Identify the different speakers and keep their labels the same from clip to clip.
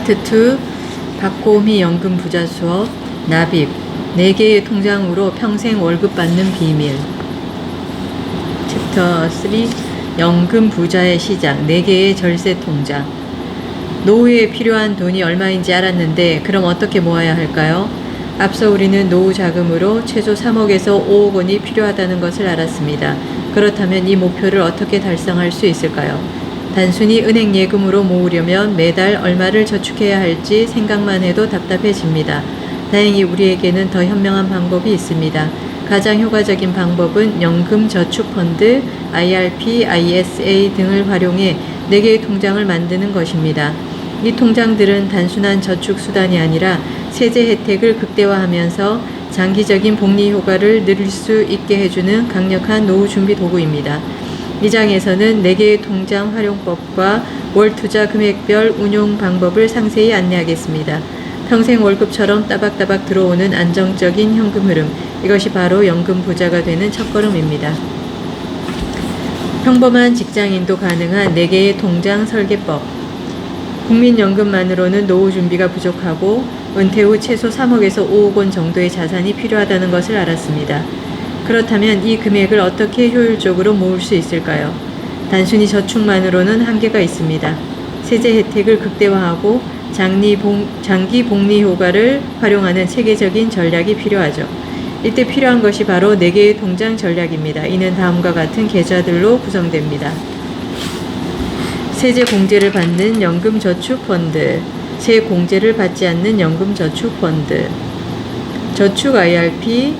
Speaker 1: 파트 2 박고미 연금 부자 수업 납입 4개의 통장으로 평생 월급 받는 비밀. 챕터 3 연금 부자의 시작 4개의 절세 통장. 노후에 필요한 돈이 얼마인지 알았는데 그럼 어떻게 모아야 할까요? 앞서 우리는 노후 자금으로 최소 3억에서 5억 원이 필요하다는 것을 알았습니다. 그렇다면 이 목표를 어떻게 달성할 수 있을까요? 단순히 은행 예금으로 모으려면 매달 얼마를 저축해야 할지 생각만 해도 답답해집니다. 다행히 우리에게는 더 현명한 방법이 있습니다. 가장 효과적인 방법은 연금저축펀드, IRP, ISA 등을 활용해 4개의 통장을 만드는 것입니다. 이 통장들은 단순한 저축 수단이 아니라 세제 혜택을 극대화하면서 장기적인 복리 효과를 누릴 수 있게 해주는 강력한 노후 준비 도구입니다. 이 장에서는 4개의 통장 활용법과 월 투자 금액별 운용 방법을 상세히 안내하겠습니다. 평생 월급처럼 따박따박 들어오는 안정적인 현금 흐름, 이것이 바로 연금 부자가 되는 첫걸음입니다. 평범한 직장인도 가능한 4개의 통장 설계법. 국민연금만으로는 노후 준비가 부족하고 은퇴 후 최소 3억에서 5억 원 정도의 자산이 필요하다는 것을 알았습니다. 그렇다면 이 금액을 어떻게 효율적으로 모을 수 있을까요? 단순히 저축만으로는 한계가 있습니다. 세제 혜택을 극대화하고 장기 복리 효과를 활용하는 체계적인 전략이 필요하죠. 이때 필요한 것이 바로 4개의 통장 전략입니다. 이는 다음과 같은 계좌들로 구성됩니다. 세제 공제를 받는 연금저축펀드, 세액 공제를 받지 않는 연금저축펀드, 저축 IRP,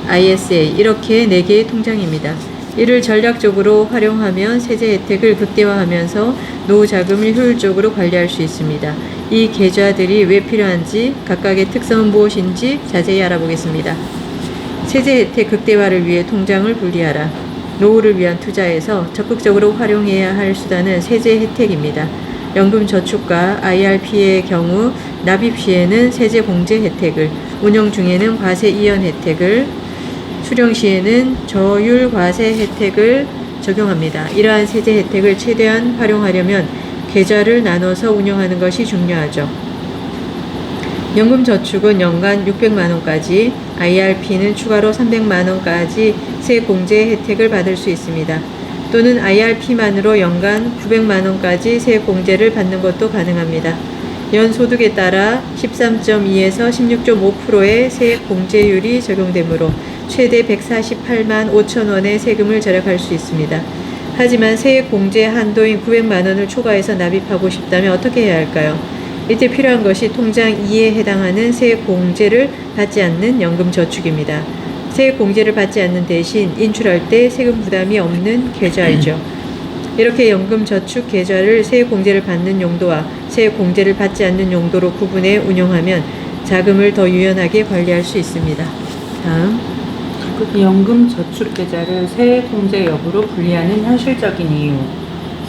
Speaker 1: ISA 이렇게 4개의 통장입니다. 이를 전략적으로 활용하면 세제 혜택을 극대화하면서 노후 자금을 효율적으로 관리할 수 있습니다. 이 계좌들이 왜 필요한지, 각각의 특성은 무엇인지 자세히 알아보겠습니다. 세제 혜택 극대화를 위해 통장을 분리하라. 노후를 위한 투자에서 적극적으로 활용해야 할 수단은 세제 혜택입니다. 연금저축과 IRP의 경우 납입 시에는 세제 공제 혜택을, 운영 중에는 과세 이연 혜택을, 수령 시에는 저율 과세 혜택을 적용합니다. 이러한 세제 혜택을 최대한 활용하려면 계좌를 나눠서 운영하는 것이 중요하죠. 연금저축은 연간 600만 원까지, IRP는 추가로 300만 원까지 세액 공제 혜택을 받을 수 있습니다. 또는 IRP만으로 연간 900만 원까지 세액 공제를 받는 것도 가능합니다. 연소득에 따라 13.2에서 16.5%의 세액 공제율이 적용되므로 최대 148만 5천 원의 세금을 절약할 수 있습니다. 하지만 세액 공제 한도인 900만 원을 초과해서 납입하고 싶다면 어떻게 해야 할까요? 이때 필요한 것이 통장 2에 해당하는 세액 공제를 받지 않는 연금저축입니다. 세액 공제를 받지 않는 대신 인출할 때 세금 부담이 없는 계좌이죠. 이렇게 연금저축 계좌를 세액 공제를 받는 용도와 세액 공제를 받지 않는 용도로 구분해 운용하면 자금을 더 유연하게 관리할 수 있습니다. 다음.
Speaker 2: 연금저축 계좌를 세액 공제 여부로 분리하는 현실적인 이유.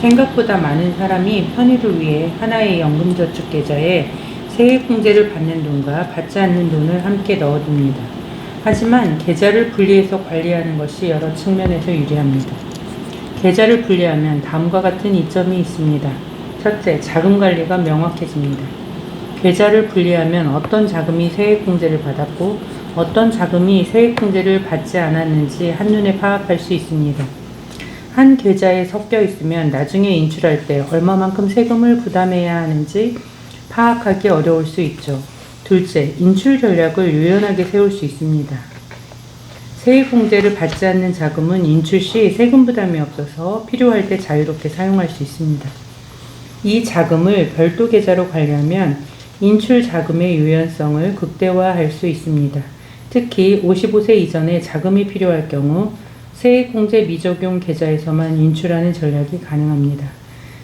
Speaker 2: 생각보다 많은 사람이 편의를 위해 하나의 연금저축 계좌에 세액 공제를 받는 돈과 받지 않는 돈을 함께 넣어둡니다. 하지만 계좌를 분리해서 관리하는 것이 여러 측면에서 유리합니다. 계좌를 분리하면 다음과 같은 이점이 있습니다. 첫째, 자금 관리가 명확해집니다. 계좌를 분리하면 어떤 자금이 세액 공제를 받았고 어떤 자금이 세액 공제를 받지 않았는지 한눈에 파악할 수 있습니다. 한 계좌에 섞여 있으면 나중에 인출할 때 얼마만큼 세금을 부담해야 하는지 파악하기 어려울 수 있죠. 둘째, 인출 전략을 유연하게 세울 수 있습니다. 세액 공제를 받지 않는 자금은 인출 시 세금 부담이 없어서 필요할 때 자유롭게 사용할 수 있습니다. 이 자금을 별도 계좌로 관리하면 인출 자금의 유연성을 극대화할 수 있습니다. 특히 55세 이전에 자금이 필요할 경우 세액 공제 미적용 계좌에서만 인출하는 전략이 가능합니다.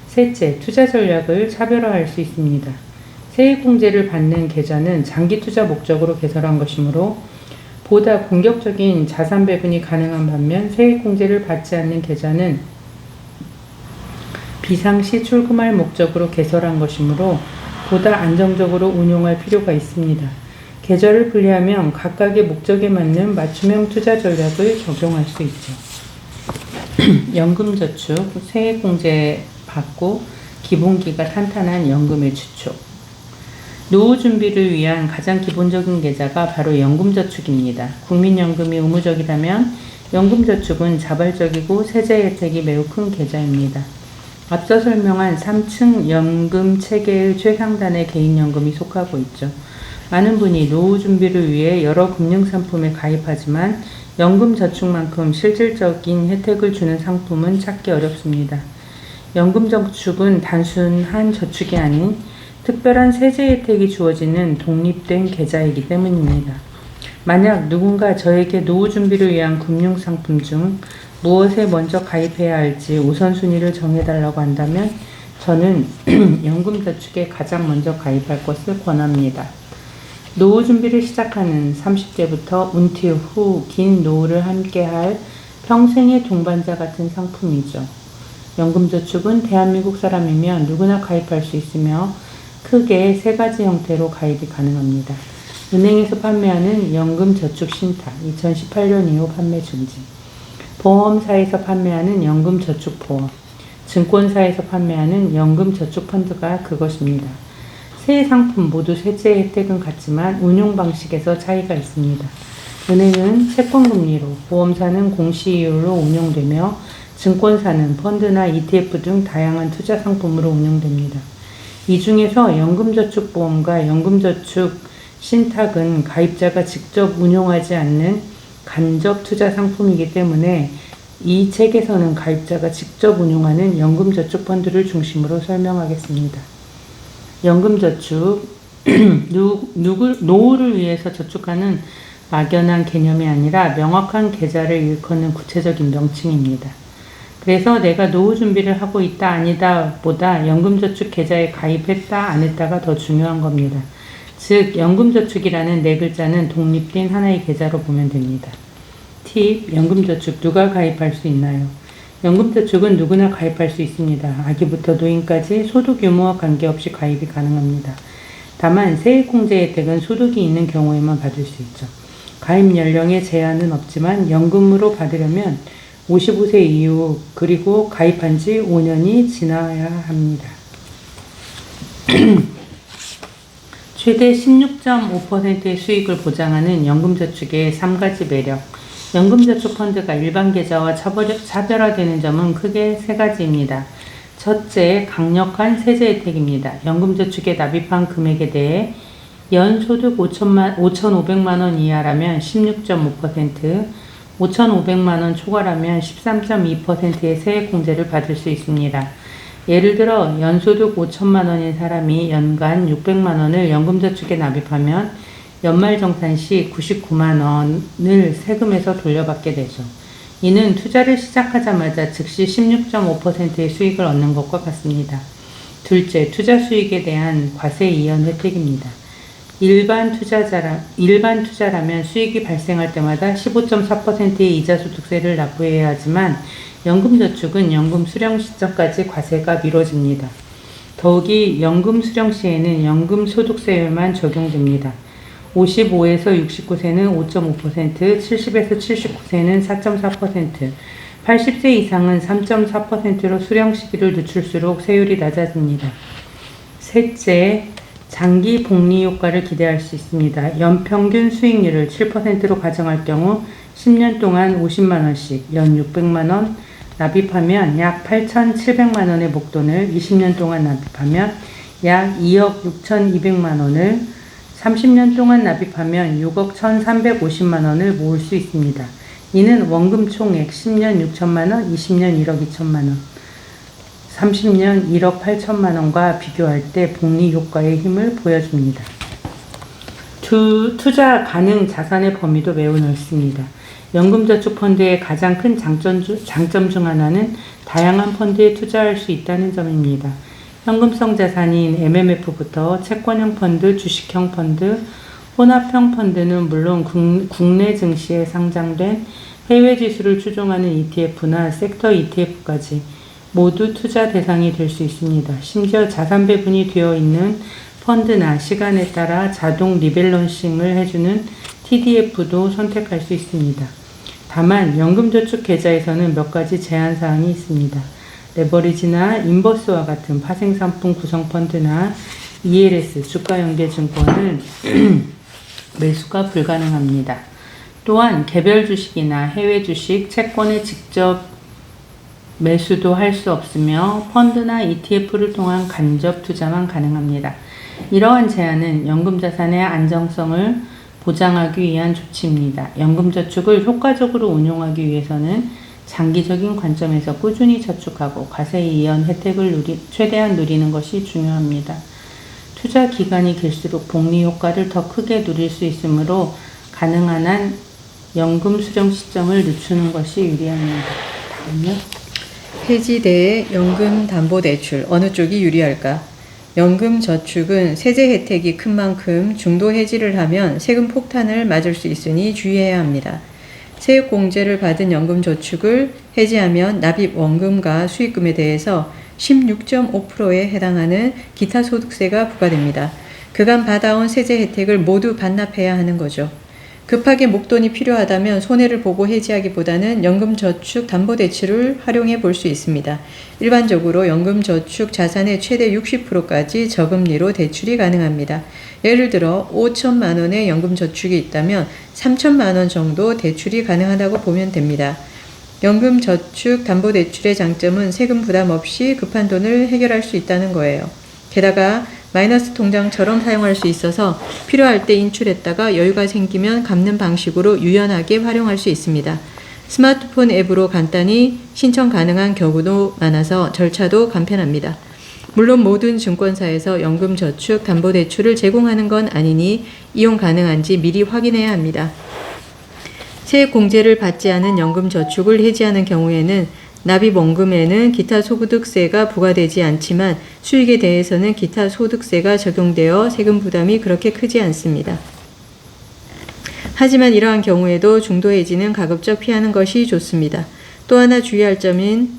Speaker 2: 셋째, 투자 전략을 차별화할 수 있습니다. 세액 공제를 받는 계좌는 장기 투자 목적으로 개설한 것이므로 보다 공격적인 자산 배분이 가능한 반면 세액 공제를 받지 않는 계좌는 비상시 출금할 목적으로 개설한 것이므로 보다 안정적으로 운용할 필요가 있습니다. 계좌를 분리하면 각각의 목적에 맞는 맞춤형 투자 전략을 적용할 수 있죠. 연금저축, 세액 공제 받고 기본기가 탄탄한 연금의 주축. 노후 준비를 위한 가장 기본적인 계좌가 바로 연금저축입니다. 국민연금이 의무적이라면 연금저축은 자발적이고 세제 혜택이 매우 큰 계좌입니다. 앞서 설명한 3층 연금 체계의 최상단에 개인연금이 속하고 있죠. 많은 분이 노후 준비를 위해 여러 금융상품에 가입하지만 연금저축만큼 실질적인 혜택을 주는 상품은 찾기 어렵습니다. 연금저축은 단순한 저축이 아닌 특별한 세제 혜택이 주어지는 독립된 계좌이기 때문입니다. 만약 누군가 저에게 노후 준비를 위한 금융상품 중 무엇에 먼저 가입해야 할지 우선순위를 정해달라고 한다면 저는 연금저축에 가장 먼저 가입할 것을 권합니다. 노후 준비를 시작하는 30대부터 은퇴 후 긴 노후를 함께할 평생의 동반자 같은 상품이죠. 연금저축은 대한민국 사람이면 누구나 가입할 수 있으며 크게 세 가지 형태로 가입이 가능합니다. 은행에서 판매하는 연금저축신탁 2018년 이후 판매 중지, 보험사에서 판매하는 연금저축보험, 증권사에서 판매하는 연금저축펀드가 그것입니다. 세 상품 모두 세제 혜택은 같지만 운용 방식에서 차이가 있습니다. 은행은 채권금리로, 보험사는 공시이율로 운용되며 증권사는 펀드나 ETF 등 다양한 투자 상품으로 운용됩니다. 이 중에서 연금저축보험과 연금저축신탁은 가입자가 직접 운용하지 않는 간접 투자 상품이기 때문에 이 책에서는 가입자가 직접 운용하는 연금저축펀드를 중심으로 설명하겠습니다. 연금저축, 노후를 위해서 저축하는 막연한 개념이 아니라 명확한 계좌를 일컫는 구체적인 명칭입니다. 그래서 내가 노후 준비를 하고 있다 아니다 보다 연금저축 계좌에 가입했다 안 했다가 더 중요한 겁니다. 즉 연금저축이라는 네 글자는 독립된 하나의 계좌로 보면 됩니다. 팁, 연금저축 누가 가입할 수 있나요? 연금저축은 누구나 가입할 수 있습니다. 아기부터 노인까지 소득 유무와 관계없이 가입이 가능합니다. 다만 세액공제 혜택은 소득이 있는 경우에만 받을 수 있죠. 가입 연령에 제한은 없지만 연금으로 받으려면 55세 이후 그리고 가입한 지 5년이 지나야 합니다. 최대 16.5%의 수익을 보장하는 연금저축의 3가지 매력. 연금저축펀드가 일반 계좌와 차별화되는 점은 크게 세 가지입니다. 첫째, 강력한 세제 혜택입니다. 연금저축에 납입한 금액에 대해 연소득 5,500만 원 이하라면 16.5%, 5,500만 원 초과라면 13.2%의 세액공제를 받을 수 있습니다. 예를 들어 연소득 5천만 원인 사람이 연간 600만 원을 연금저축에 납입하면 연말정산 시 99만 원을 세금에서 돌려받게 되죠. 이는 투자를 시작하자마자 즉시 16.5%의 수익을 얻는 것과 같습니다. 둘째, 투자 수익에 대한 과세 이연 혜택입니다. 일반 투자라면 수익이 발생할 때마다 15.4%의 이자소득세를 납부해야 하지만 연금저축은 연금 수령 시점까지 과세가 미뤄집니다. 더욱이 연금 수령 시에는 연금 소득세율만 적용됩니다. 55에서 69세는 5.5%, 70에서 79세는 4.4%, 80세 이상은 3.4%로 수령 시기를 늦출수록 세율이 낮아집니다. 셋째, 장기 복리 효과를 기대할 수 있습니다. 연평균 수익률을 7%로 가정할 경우 10년 동안 50만 원씩 연 600만 원 납입하면 약 8,700만 원의 목돈을 20년 동안 납입하면 약 2억 6,200만 원을 30년 동안 납입하면 6억 1,350만 원을 모을 수 있습니다. 이는 원금 총액 10년 6천만 원, 20년 1억 2천만 원, 30년 1억 8천만 원과 비교할 때 복리 효과의 힘을 보여줍니다. 투자 가능 자산의 범위도 매우 넓습니다. 연금저축펀드의 가장 큰 장점 중 하나는 다양한 펀드에 투자할 수 있다는 점입니다. 현금성 자산인 MMF부터 채권형 펀드, 주식형 펀드, 혼합형 펀드는 물론 국내 증시에 상장된 해외 지수를 추종하는 ETF나 섹터 ETF까지 모두 투자 대상이 될 수 있습니다. 심지어 자산 배분이 되어 있는 펀드나 시간에 따라 자동 리밸런싱을 해주는 TDF도 선택할 수 있습니다. 다만 연금저축 계좌에서는 몇 가지 제한 사항이 있습니다. 레버리지나 인버스와 같은 파생상품 구성펀드나 ELS 주가연계증권은 매수가 불가능합니다. 또한 개별 주식이나 해외 주식, 채권에 직접 매수도 할 수 없으며 펀드나 ETF를 통한 간접 투자만 가능합니다. 이러한 제한은 연금자산의 안정성을 보장하기 위한 조치입니다. 연금저축을 효과적으로 운용하기 위해서는 장기적인 관점에서 꾸준히 저축하고 과세 이연 혜택을 최대한 누리는 것이 중요합니다. 투자 기간이 길수록 복리 효과를 더 크게 누릴 수 있으므로 가능한 한 연금 수령 시점을 늦추는 것이 유리합니다. 다음요.
Speaker 1: 해지 대 연금 담보 대출 어느 쪽이 유리할까? 연금 저축은 세제 혜택이 큰 만큼 중도 해지를 하면 세금 폭탄을 맞을 수 있으니 주의해야 합니다. 세액 공제를 받은 연금 저축을 해지하면 납입 원금과 수익금에 대해서 16.5%에 해당하는 기타 소득세가 부과됩니다. 그간 받아온 세제 혜택을 모두 반납해야 하는 거죠. 급하게 목돈이 필요하다면 손해를 보고 해지하기보다는 연금저축 담보대출을 활용해 볼 수 있습니다. 일반적으로 연금저축 자산의 최대 60%까지 저금리로 대출이 가능합니다. 예를 들어 5천만 원의 연금저축이 있다면 3천만 원 정도 대출이 가능하다고 보면 됩니다. 연금저축 담보대출의 장점은 세금 부담 없이 급한 돈을 해결할 수 있다는 거예요. 게다가 마이너스 통장처럼 사용할 수 있어서 필요할 때 인출했다가 여유가 생기면 갚는 방식으로 유연하게 활용할 수 있습니다. 스마트폰 앱으로 간단히 신청 가능한 경우도 많아서 절차도 간편합니다. 물론 모든 증권사에서 연금저축 담보대출을 제공하는 건 아니니 이용 가능한지 미리 확인해야 합니다. 세액 공제를 받지 않은 연금저축을 해지하는 경우에는 납입 원금에는 기타 소득세가 부과되지 않지만 수익에 대해서는 기타 소득세가 적용되어 세금 부담이 그렇게 크지 않습니다. 하지만 이러한 경우에도 중도 해지는 가급적 피하는 것이 좋습니다. 또 하나 주의할 점은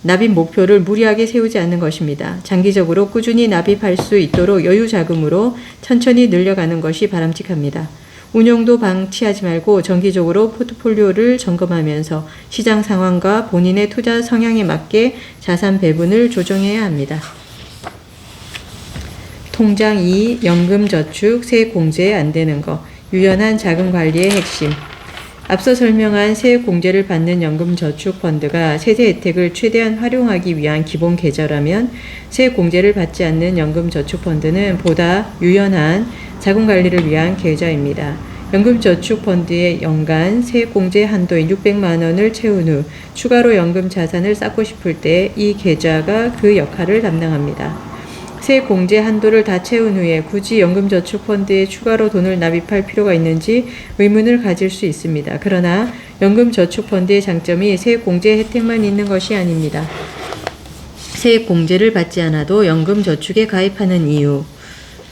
Speaker 1: 납입 목표를 무리하게 세우지 않는 것입니다. 장기적으로 꾸준히 납입할 수 있도록 여유 자금으로 천천히 늘려가는 것이 바람직합니다. 운용도 방치하지 말고 정기적으로 포트폴리오를 점검하면서 시장 상황과 본인의 투자 성향에 맞게 자산 배분을 조정해야 합니다. 통장 2. 연금저축 세액 공제 안 되는 거. 유연한 자금 관리의 핵심. 앞서 설명한 세액 공제를 받는 연금저축펀드가 세제 혜택을 최대한 활용하기 위한 기본 계좌라면 세액 공제를 받지 않는 연금저축펀드는 보다 유연한 자금 관리를 위한 계좌입니다. 연금저축펀드의 연간 세액 공제 한도인 600만 원을 채운 후 추가로 연금 자산을 쌓고 싶을 때 이 계좌가 그 역할을 담당합니다. 세액 공제 한도를 다 채운 후에 굳이 연금저축펀드에 추가로 돈을 납입할 필요가 있는지 의문을 가질 수 있습니다. 그러나 연금저축펀드의 장점이 세액 공제 혜택만 있는 것이 아닙니다. 세액 공제를 받지 않아도 연금저축에 가입하는 이유.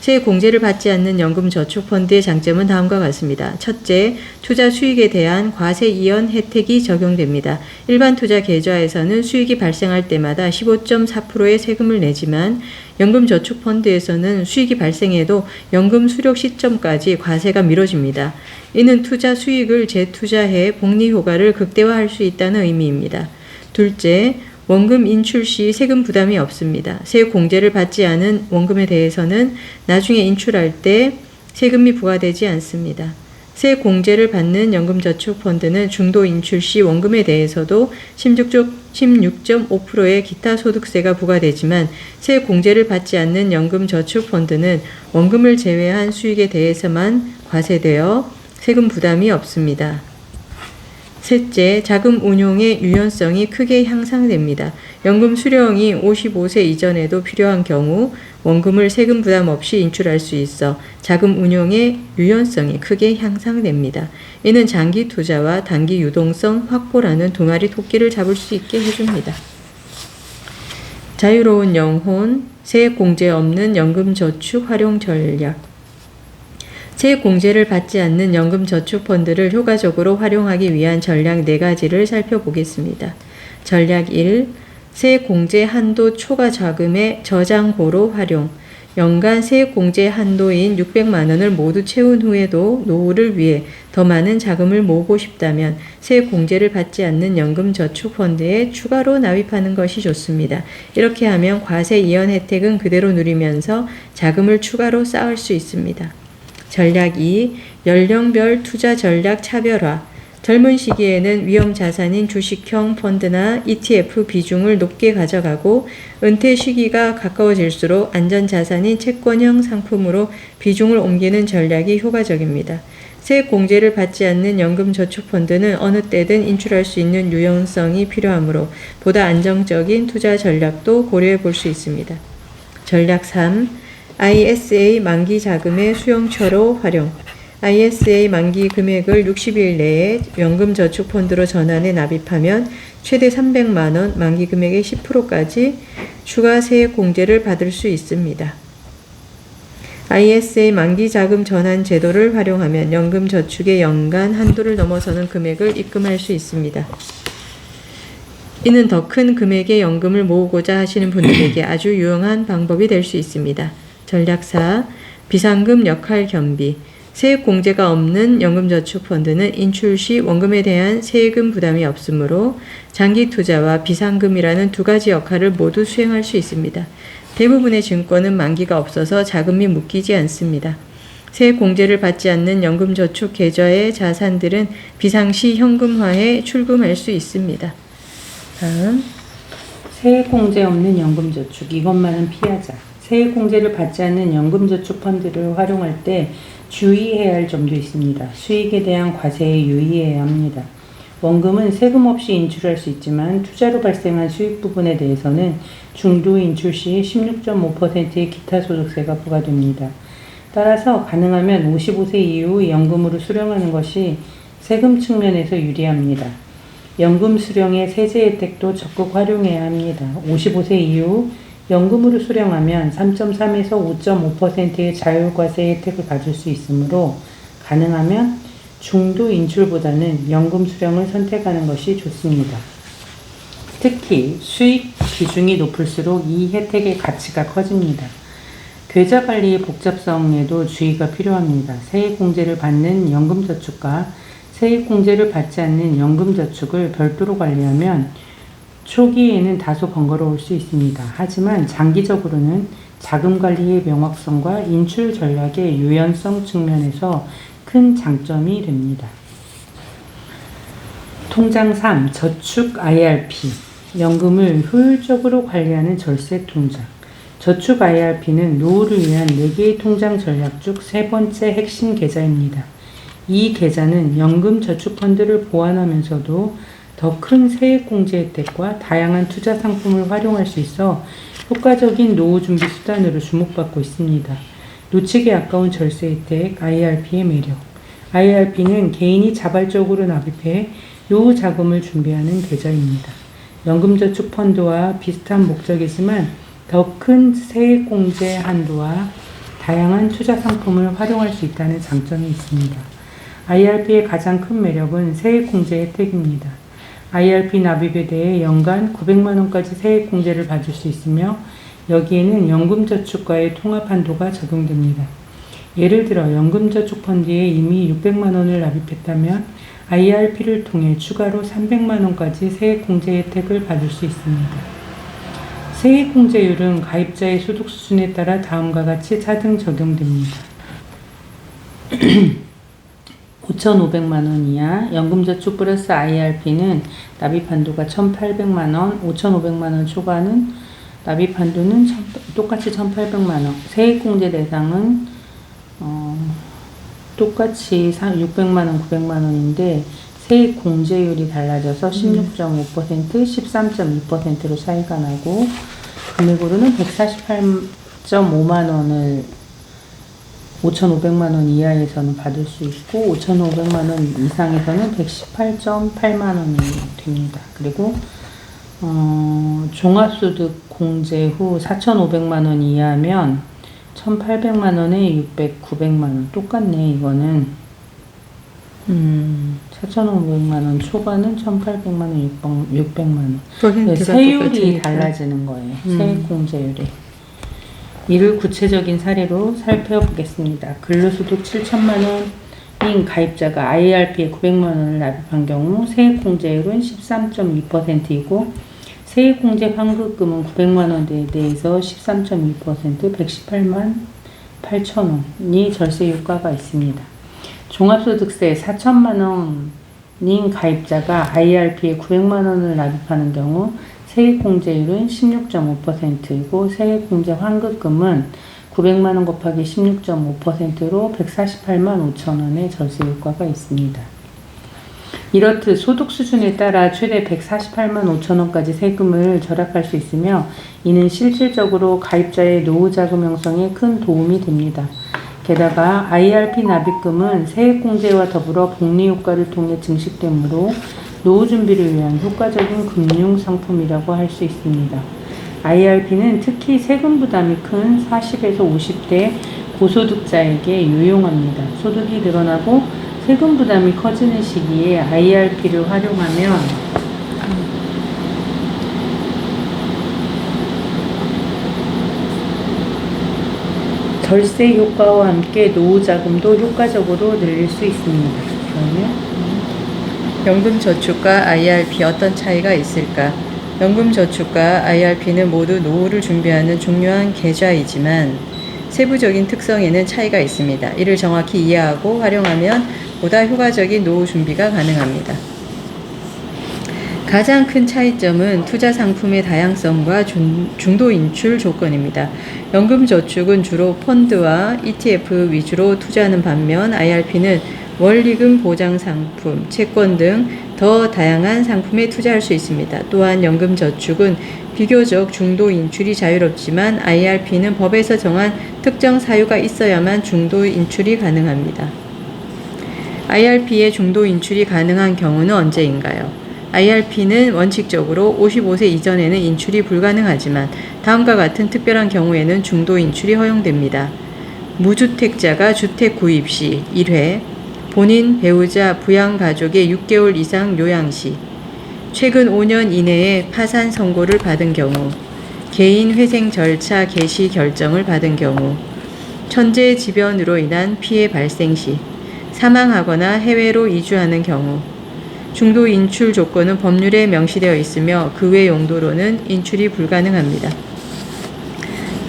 Speaker 1: 세액 공제를 받지 않는 연금저축펀드의 장점은 다음과 같습니다. 첫째, 투자 수익에 대한 과세 이연 혜택이 적용됩니다. 일반 투자 계좌에서는 수익이 발생할 때마다 15.4%의 세금을 내지만 연금저축펀드에서는 수익이 발생해도 연금 수령 시점까지 과세가 미뤄집니다. 이는 투자 수익을 재투자해 복리 효과를 극대화할 수 있다는 의미입니다. 둘째, 원금 인출 시 세금 부담이 없습니다. 세액 공제를 받지 않은 원금에 대해서는 나중에 인출할 때 세금이 부과되지 않습니다. 세액 공제를 받는 연금저축펀드는 중도 인출 시 원금에 대해서도 16.5%의 기타 소득세가 부과되지만 세액 공제를 받지 않는 연금저축펀드는 원금을 제외한 수익에 대해서만 과세되어 세금 부담이 없습니다. 셋째, 자금 운용의 유연성이 크게 향상됩니다. 연금 수령이 55세 이전에도 필요한 경우 원금을 세금 부담 없이 인출할 수 있어 자금 운용의 유연성이 크게 향상됩니다. 이는 장기 투자와 단기 유동성 확보라는 두 마리 토끼를 잡을 수 있게 해줍니다. 자유로운 영혼, 세액 공제 없는 연금저축 활용 전략. 세액 공제를 받지 않는 연금저축펀드를 효과적으로 활용하기 위한 전략 4가지를 살펴보겠습니다. 전략 1. 세액 공제 한도 초과 자금의 저장고로 활용. 연간 세액공제 한도인 600만 원을 모두 채운 후에도 노후를 위해 더 많은 자금을 모으고 싶다면 세액공제를 받지 않는 연금저축펀드에 추가로 납입하는 것이 좋습니다. 이렇게 하면 과세 이연 혜택은 그대로 누리면서 자금을 추가로 쌓을 수 있습니다. 전략 2. 연령별 투자 전략 차별화. 젊은 시기에는 위험 자산인 주식형 펀드나 ETF 비중을 높게 가져가고 은퇴 시기가 가까워질수록 안전 자산인 채권형 상품으로 비중을 옮기는 전략이 효과적입니다. 세액 공제를 받지 않는 연금저축펀드는 어느 때든 인출할 수 있는 유연성이 필요하므로 보다 안정적인 투자 전략도 고려해 볼 수 있습니다. 전략 3. ISA 만기 자금의 수용처로 활용. ISA 만기 금액을 60일 내에 연금저축펀드로 전환해 납입하면 최대 300만 원, 만기 금액의 10%까지 추가 세액 공제를 받을 수 있습니다. ISA 만기 자금 전환 제도를 활용하면 연금저축의 연간 한도를 넘어서는 금액을 입금할 수 있습니다. 이는 더 큰 금액의 연금을 모으고자 하시는 분들에게 아주 유용한 방법이 될 수 있습니다. 전략 4. 비상금 역할 겸비. 세액 공제가 없는 연금저축펀드는 인출 시 원금에 대한 세금 부담이 없으므로 장기 투자와 비상금이라는 두 가지 역할을 모두 수행할 수 있습니다. 대부분의 증권은 만기가 없어서 자금이 묶이지 않습니다. 세액 공제를 받지 않는 연금저축 계좌의 자산들은 비상시 현금화해 출금할 수 있습니다. 다음.
Speaker 2: 세액공제 없는 연금저축, 이것만은 피하자. 세액공제를 받지 않는 연금저축펀드를 활용할 때 주의해야 할 점도 있습니다. 수익에 대한 과세에 유의해야 합니다. 원금은 세금 없이 인출할 수 있지만 투자로 발생한 수익 부분에 대해서는 중도 인출 시 16.5%의 기타 소득세가 부과됩니다. 따라서 가능하면 55세 이후 연금으로 수령하는 것이 세금 측면에서 유리합니다. 연금 수령의 세제 혜택도 적극 활용해야 합니다. 55세 이후 연금으로 수령하면 3.3에서 5.5%의 자율과세 혜택을 받을 수 있으므로 가능하면 중도 인출보다는 연금 수령을 선택하는 것이 좋습니다. 특히 수익 비중이 높을수록 이 혜택의 가치가 커집니다. 계좌 관리의 복잡성에도 주의가 필요합니다. 세액공제를 받는 연금저축과 세액공제를 받지 않는 연금저축을 별도로 관리하면 초기에는 다소 번거로울 수 있습니다. 하지만 장기적으로는 자금관리의 명확성과 인출 전략의 유연성 측면에서 큰 장점이 됩니다. 통장 3. 저축 IRP. 연금을 효율적으로 관리하는 절세 통장. 저축 IRP는 노후를 위한 4개의 통장 전략 중 세 번째 핵심 계좌입니다. 이 계좌는 연금저축펀드를 보완하면서도 더 큰 세액공제 혜택과 다양한 투자 상품을 활용할 수 있어 효과적인 노후 준비 수단으로 주목받고 있습니다. 놓치기 아까운 절세 혜택, IRP의 매력. IRP는 개인이 자발적으로 납입해 노후 자금을 준비하는 계좌입니다. 연금저축펀드와 비슷한 목적이지만 더 큰 세액공제 한도와 다양한 투자 상품을 활용할 수 있다는 장점이 있습니다. IRP의 가장 큰 매력은 세액공제 혜택입니다. IRP 납입에 대해 연간 900만 원까지 세액공제를 받을 수 있으며 여기에는 연금저축과의 통합한도가 적용됩니다. 예를 들어 연금저축펀드에 이미 600만 원을 납입했다면 IRP를 통해 추가로 300만 원까지 세액공제 혜택을 받을 수 있습니다. 세액공제율은 가입자의 소득 수준에 따라 다음과 같이 차등 적용됩니다. 5,500만 원 이하 연금저축 플러스 IRP는 납입한도가 1,800만 원, 5,500만 원 초과는 납입한도는 똑같이 1,800만 원, 세액공제 대상은 똑같이 600만 원, 900만 원인데 세액공제율이 달라져서 16.5%, 13.2%로 차이가 나고 금액으로는 148.5만 원을 5,500만 원 이하에서는 받을 수 있고 5,500만 원 이상에서는 118.8만 원이 됩니다. 그리고 종합소득 공제 후 4,500만 원 이하면 1,800만 원에 900만 원 똑같네. 이거는 4,500만 원 초과는 1,800만 원, 600만 원. 세율이 달라지는 거예요. 세액공제율이. 이를 구체적인 사례로 살펴보겠습니다. 근로소득 7천만 원인 가입자가 IRP에 900만 원을 납입한 경우 세액공제율은 13.2%이고 세액공제 환급금은 900만 원에 대해서 13.2% 118만 8천 원이 절세 효과가 있습니다. 종합소득세 4천만 원인 가입자가 IRP에 900만 원을 납입하는 경우 세액공제율은 16.5%이고 세액공제 환급금은 900만 원 곱하기 16.5%로 148만 5천 원의 절세 효과가 있습니다. 이렇듯 소득 수준에 따라 최대 148만 5천 원까지 세금을 절약할 수 있으며 이는 실질적으로 가입자의 노후자금 형성에 큰 도움이 됩니다. 게다가 IRP 납입금은 세액공제와 더불어 복리효과를 통해 증식되므로 노후 준비를 위한 효과적인 금융상품이라고 할 수 있습니다. IRP는 특히 세금 부담이 큰 40에서 50대 고소득자에게 유용합니다. 소득이 늘어나고 세금 부담이 커지는 시기에 IRP를 활용하면 절세 효과와 함께 노후 자금도 효과적으로 늘릴 수 있습니다. 그러면
Speaker 1: 연금저축과 IRP 어떤 차이가 있을까? 연금저축과 IRP는 모두 노후를 준비하는 중요한 계좌이지만 세부적인 특성에는 차이가 있습니다. 이를 정확히 이해하고 활용하면 보다 효과적인 노후 준비가 가능합니다. 가장 큰 차이점은 투자 상품의 다양성과 중도 인출 조건입니다. 연금저축은 주로 펀드와 ETF 위주로 투자하는 반면 IRP는 원리금 보장 상품, 채권 등 더 다양한 상품에 투자할 수 있습니다. 또한 연금저축은 비교적 중도 인출이 자유롭지만 IRP는 법에서 정한 특정 사유가 있어야만 중도 인출이 가능합니다. IRP의 중도 인출이 가능한 경우는 언제인가요? IRP는 원칙적으로 55세 이전에는 인출이 불가능하지만 다음과 같은 특별한 경우에는 중도 인출이 허용됩니다. 무주택자가 주택 구입 시 1회, 본인, 배우자, 부양가족의 6개월 이상 요양 시, 최근 5년 이내에 파산 선고를 받은 경우, 개인 회생 절차 개시 결정을 받은 경우, 천재지변으로 인한 피해 발생 시, 사망하거나 해외로 이주하는 경우, 중도 인출 조건은 법률에 명시되어 있으며 그 외 용도로는 인출이 불가능합니다.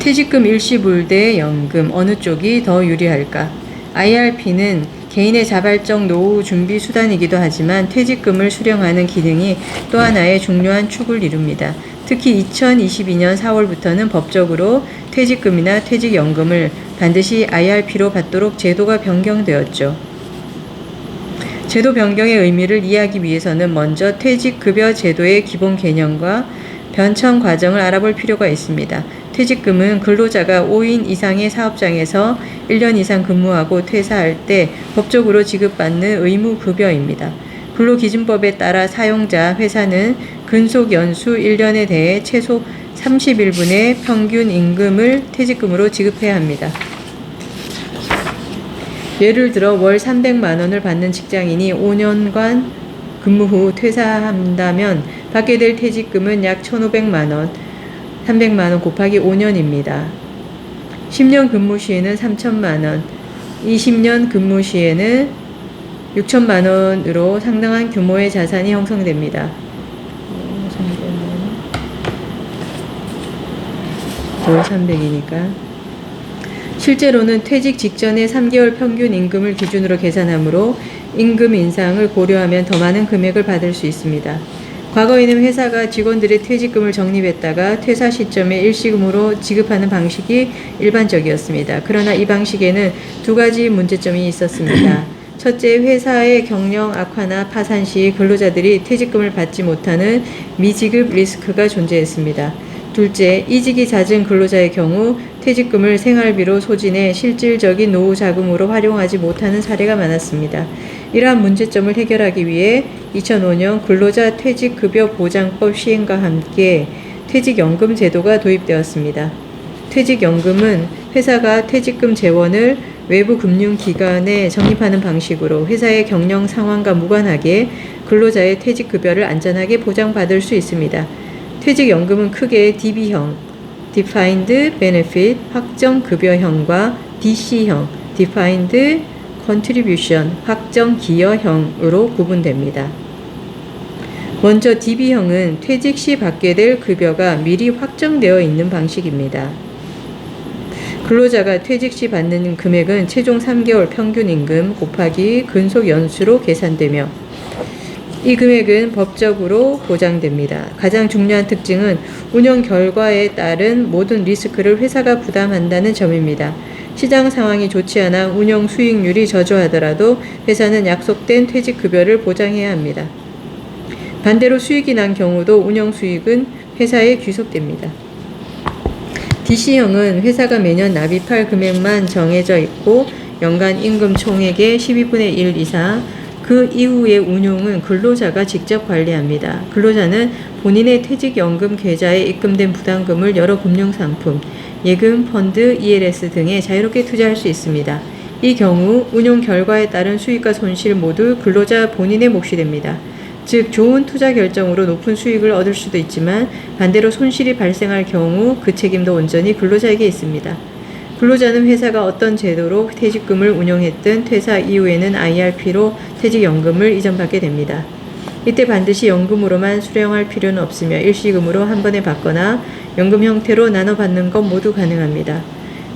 Speaker 1: 퇴직금 일시불 대 연금 어느 쪽이 더 유리할까? IRP는 개인의 자발적 노후 준비 수단이기도 하지만 퇴직금을 수령하는 기능이 또 하나의 중요한 축을 이룹니다. 특히 2022년 4월부터는 법적으로 퇴직금이나 퇴직연금을 반드시 IRP로 받도록 제도가 변경되었죠. 제도 변경의 의미를 이해하기 위해서는 먼저 퇴직급여 제도의 기본 개념과 변천 과정을 알아볼 필요가 있습니다. 퇴직금은 근로자가 5인 이상의 사업장에서 1년 이상 근무하고 퇴사할 때 법적으로 지급받는 의무급여입니다. 근로기준법에 따라 사용자, 회사는 근속 연수 1년에 대해 최소 30일분의 평균 임금을 퇴직금으로 지급해야 합니다. 예를 들어 월 300만 원을 받는 직장인이 5년간 근무 후 퇴사한다면 받게 될 퇴직금은 약 1,500만 원, 300만 원 곱하기 5년입니다. 10년 근무 시에는 3천만 원, 20년 근무 시에는 6천만 원으로 상당한 규모의 자산이 형성됩니다. 월 300이니까. 실제로는 퇴직 직전의 3개월 평균 임금을 기준으로 계산하므로 임금 인상을 고려하면 더 많은 금액을 받을 수 있습니다. 과거에는 회사가 직원들의 퇴직금을 적립했다가 퇴사 시점에 일시금으로 지급하는 방식이 일반적이었습니다. 그러나 이 방식에는 두 가지 문제점이 있었습니다. 첫째, 회사의 경영 악화나 파산 시 근로자들이 퇴직금을 받지 못하는 미지급 리스크가 존재했습니다. 둘째, 이직이 잦은 근로자의 경우 퇴직금을 생활비로 소진해 실질적인 노후 자금으로 활용하지 못하는 사례가 많았습니다. 이러한 문제점을 해결하기 위해 2005년 근로자 퇴직급여 보장법 시행과 함께 퇴직연금 제도가 도입되었습니다. 퇴직연금은 회사가 퇴직금 재원을 외부 금융기관에 적립하는 방식으로 회사의 경영 상황과 무관하게 근로자의 퇴직급여를 안전하게 보장받을 수 있습니다. 퇴직연금은 크게 DB형, Defined Benefit 확정 급여형과 DC형 Defined Contribution 확정 기여형으로 구분됩니다. 먼저 DB형은 퇴직 시 받게 될 급여가 미리 확정되어 있는 방식입니다. 근로자가 퇴직 시 받는 금액은 최종 3개월 평균 임금 곱하기 근속 연수로 계산되며 이 금액은 법적으로 보장됩니다. 가장 중요한 특징은 운영 결과에 따른 모든 리스크를 회사가 부담한다는 점입니다. 시장 상황이 좋지 않아 운영 수익률이 저조하더라도 회사는 약속된 퇴직급여를 보장해야 합니다. 반대로 수익이 난 경우도 운영 수익은 회사에 귀속됩니다. DC형은 회사가 매년 납입할 금액만 정해져 있고 연간 임금 총액의 12분의 1 이상 그 이후의 운용은 근로자가 직접 관리합니다. 근로자는 본인의 퇴직연금 계좌에 입금된 부담금을 여러 금융상품, 예금, 펀드, ELS 등에 자유롭게 투자할 수 있습니다. 이 경우 운용 결과에 따른 수익과 손실 모두 근로자 본인의 몫이 됩니다. 즉 좋은 투자 결정으로 높은 수익을 얻을 수도 있지만 반대로 손실이 발생할 경우 그 책임도 온전히 근로자에게 있습니다. 근로자는 회사가 어떤 제도로 퇴직금을 운용했든 퇴사 이후에는 IRP로 퇴직연금을 이전받게 됩니다. 이때 반드시 연금으로만 수령할 필요는 없으며 일시금으로 한 번에 받거나 연금 형태로 나눠 받는 것 모두 가능합니다.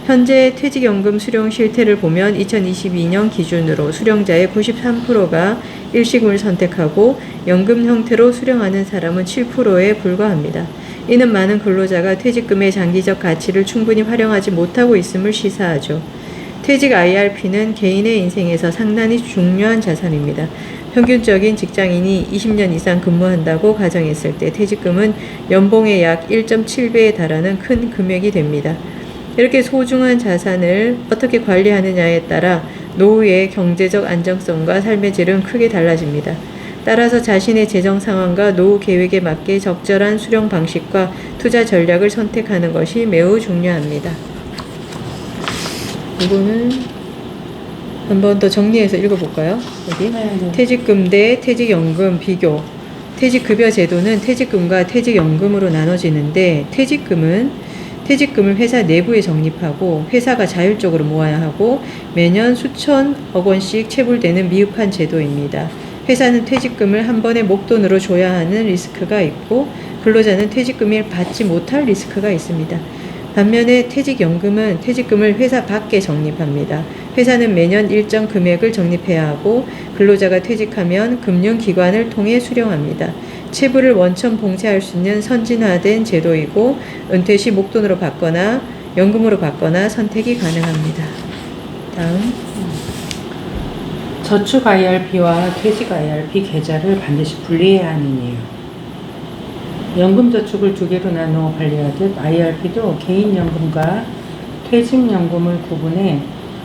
Speaker 1: 현재 퇴직연금 수령 실태를 보면 2022년 기준으로 수령자의 93%가 일시금을 선택하고 연금 형태로 수령하는 사람은 7%에 불과합니다. 이는 많은 근로자가 퇴직금의 장기적 가치를 충분히 활용하지 못하고 있음을 시사하죠. 퇴직 IRP는 개인의 인생에서 상당히 중요한 자산입니다. 평균적인 직장인이 20년 이상 근무한다고 가정했을 때 퇴직금은 연봉의 약 1.7배에 달하는 큰 금액이 됩니다. 이렇게 소중한 자산을 어떻게 관리하느냐에 따라 노후의 경제적 안정성과 삶의 질은 크게 달라집니다. 따라서 자신의 재정 상황과 노후 계획에 맞게 적절한 수령 방식과 투자 전략을 선택하는 것이 매우 중요합니다. 이거는 한번 더 정리해서 읽어볼까요? 여기 퇴직금 대 퇴직연금 비교. 퇴직급여 제도는 퇴직금과 퇴직연금으로 나눠지는데 퇴직금을 회사 내부에 적립하고 회사가 자율적으로 모아야 하고 매년 수천억 원씩 체불되는 미흡한 제도입니다. 회사는 퇴직금을 한 번에 목돈으로 줘야 하는 리스크가 있고 근로자는 퇴직금을 받지 못할 리스크가 있습니다. 반면에 퇴직연금은 퇴직금을 회사 밖에 적립합니다. 회사는 매년 일정 금액을 적립해야 하고 근로자가 퇴직하면 금융기관을 통해 수령합니다. 체불을 원천 봉쇄할 수 있는 선진화된 제도이고 은퇴 시 목돈으로 받거나 연금으로 받거나 선택이 가능합니다. 다음
Speaker 2: 저축 IRP와 퇴직 IRP 계좌를 반드시 분리해야 하는 이유. 연금저축을 두 개로 나누어 관리하듯 IRP도 개인연금과 퇴직연금을 구분해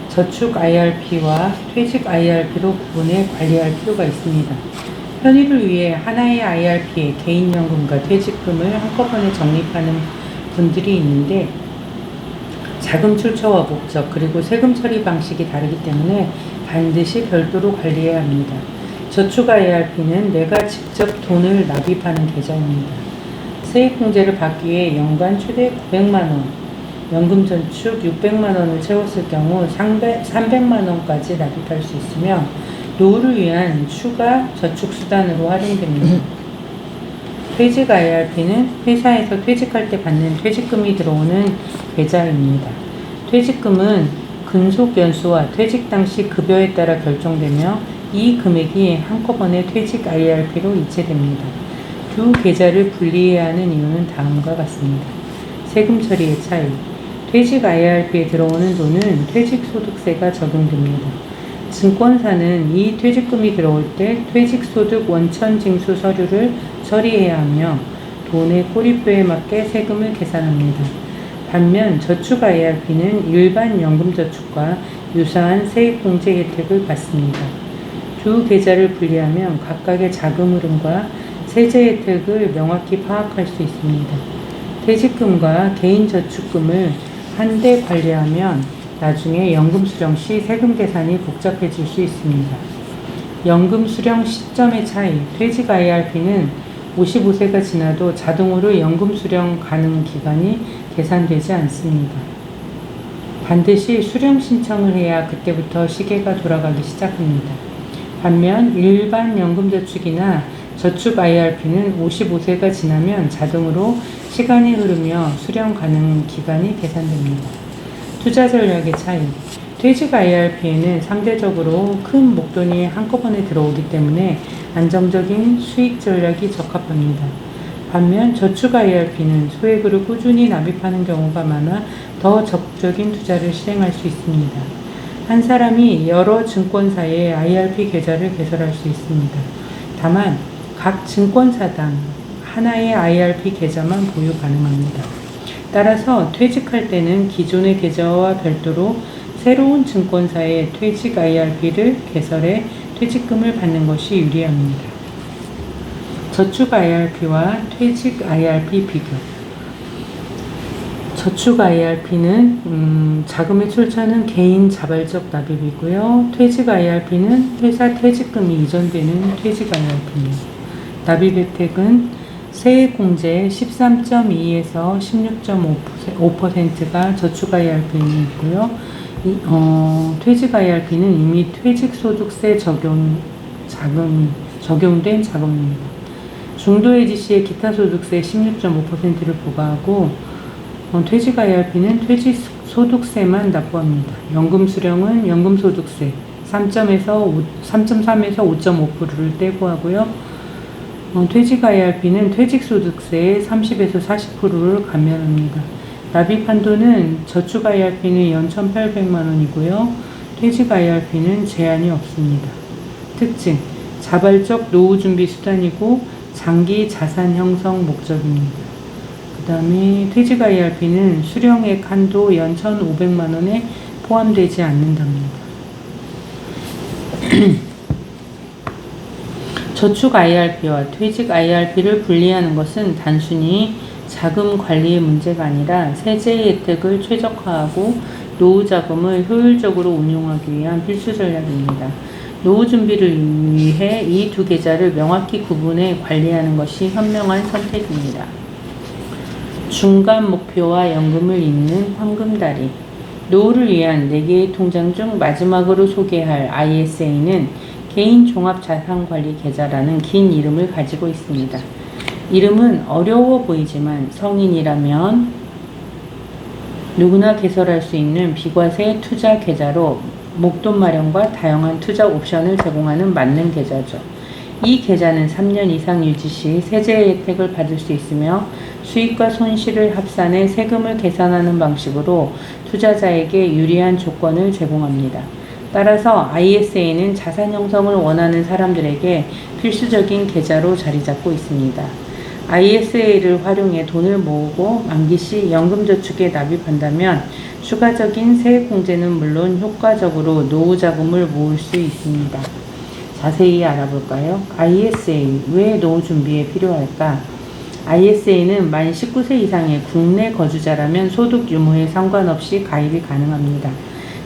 Speaker 2: 저축 IRP와 퇴직 IRP로 구분해 관리할 필요가 있습니다. 편의를 위해 하나의 IRP에 개인연금과 퇴직금을 한꺼번에 적립하는 분들이 있는데 자금 출처와 목적 그리고 세금 처리 방식이 다르기 때문에 반드시 별도로 관리해야 합니다. 저축 IRP는 내가 직접 돈을 납입하는 계좌입니다. 세액공제를 받기 위해 연간 최대 900만원, 연금저축 600만원을 채웠을 경우 300만원까지 납입할 수 있으며 노후를 위한 추가 저축수단으로 활용됩니다. 퇴직 IRP는 회사에서 퇴직할 때 받는 퇴직금이 들어오는 계좌입니다. 퇴직금은 근속연수와 퇴직 당시 급여에 따라 결정되며 이 금액이 한꺼번에 퇴직 IRP로 이체됩니다. 두 계좌를 분리해야 하는 이유는 다음과 같습니다. 세금 처리의 차이. 퇴직 IRP에 들어오는 돈은 퇴직소득세가 적용됩니다. 증권사는 이 퇴직금이 들어올 때 퇴직소득 원천징수 서류를 처리해야 하며 돈의 꼬리표에 맞게 세금을 계산합니다. 반면 저축 IRP는 일반 연금저축과 유사한 세액공제 혜택을 받습니다. 두 계좌를 분리하면 각각의 자금 흐름과 세제 혜택을 명확히 파악할 수 있습니다. 퇴직금과 개인저축금을 한데 관리하면 나중에 연금 수령 시 세금 계산이 복잡해질 수 있습니다. 연금 수령 시점의 차이. 퇴직 IRP는 55세가 지나도 자동으로 연금 수령 가능 기간이 계산되지 않습니다. 반드시 수령 신청을 해야 그때부터 시계가 돌아가기 시작합니다. 반면 일반 연금저축이나 저축 IRP는 55세가 지나면 자동으로 시간이 흐르며 수령 가능 기간이 계산됩니다. 투자 전략의 차이. 퇴직 IRP에는 상대적으로 큰 목돈이 한꺼번에 들어오기 때문에 안정적인 수익 전략이 적합합니다. 반면 저축 IRP는 소액으로 꾸준히 납입하는 경우가 많아 더 적극적인 투자를 실행할 수 있습니다. 한 사람이 여러 증권사의 IRP 계좌를 개설할 수 있습니다. 다만 각 증권사당 하나의 IRP 계좌만 보유 가능합니다. 따라서 퇴직할 때는 기존의 계좌와 별도로 새로운 증권사의 퇴직 IRP를 개설해 퇴직금을 받는 것이 유리합니다. 저축 IRP와 퇴직 IRP 비교. 저축 IRP는 자금의 출처는 개인 자발적 납입이고요. 퇴직 IRP는 회사 퇴직금이 이전되는 퇴직 IRP입니다. 납입 혜택은 세액공제 13.2에서 16.5%가 저축 IRP에 있고요. 퇴직 IRP는 이미 퇴직소득세 적용된 자금입니다. 중도해지 시에 기타 소득세 16.5%를 부과하고 퇴직 IRP는 퇴직소득세만 납부합니다. 연금 수령은 연금소득세 3.3에서 5.5%를 떼고 하고요. 퇴직 IRP는 퇴직소득세의 30에서 40%를 감면합니다. 납입 한도는 저축 IRP는 연 1,800만 원이고요. 퇴직 IRP는 제한이 없습니다. 특징, 자발적 노후 준비 수단이고 장기 자산 형성 목적입니다. 그 다음에 퇴직 IRP는 수령액 한도 연 1,500만 원에 포함되지 않는답니다. 저축 IRP와 퇴직 IRP를 분리하는 것은 단순히 자금 관리의 문제가 아니라 세제의 혜택을 최적화하고 노후 자금을 효율적으로 운용하기 위한 필수 전략입니다. 노후 준비를 위해 이 두 계좌를 명확히 구분해 관리하는 것이 현명한 선택입니다. 중간 목표와 연금을 잇는 황금다리. 노후를 위한 4개의 통장 중 마지막으로 소개할 ISA는 개인 종합자산관리 계좌라는 긴 이름을 가지고 있습니다. 이름은 어려워 보이지만 성인이라면 누구나 개설할 수 있는 비과세 투자 계좌로 목돈 마련과 다양한 투자 옵션을 제공하는 만능 계좌죠. 이 계좌는 3년 이상 유지 시 세제 혜택을 받을 수 있으며 수익과 손실을 합산해 세금을 계산하는 방식으로 투자자에게 유리한 조건을 제공합니다. 따라서 ISA는 자산 형성을 원하는 사람들에게 필수적인 계좌로 자리 잡고 있습니다. ISA를 활용해 돈을 모으고 만기 시 연금저축에 납입한다면 추가적인 세액공제는 물론 효과적으로 노후 자금을 모을 수 있습니다. 자세히 알아볼까요? ISA, 왜 노후 준비에 필요할까? ISA는 만 19세 이상의 국내 거주자라면 소득 유무에 상관없이 가입이 가능합니다.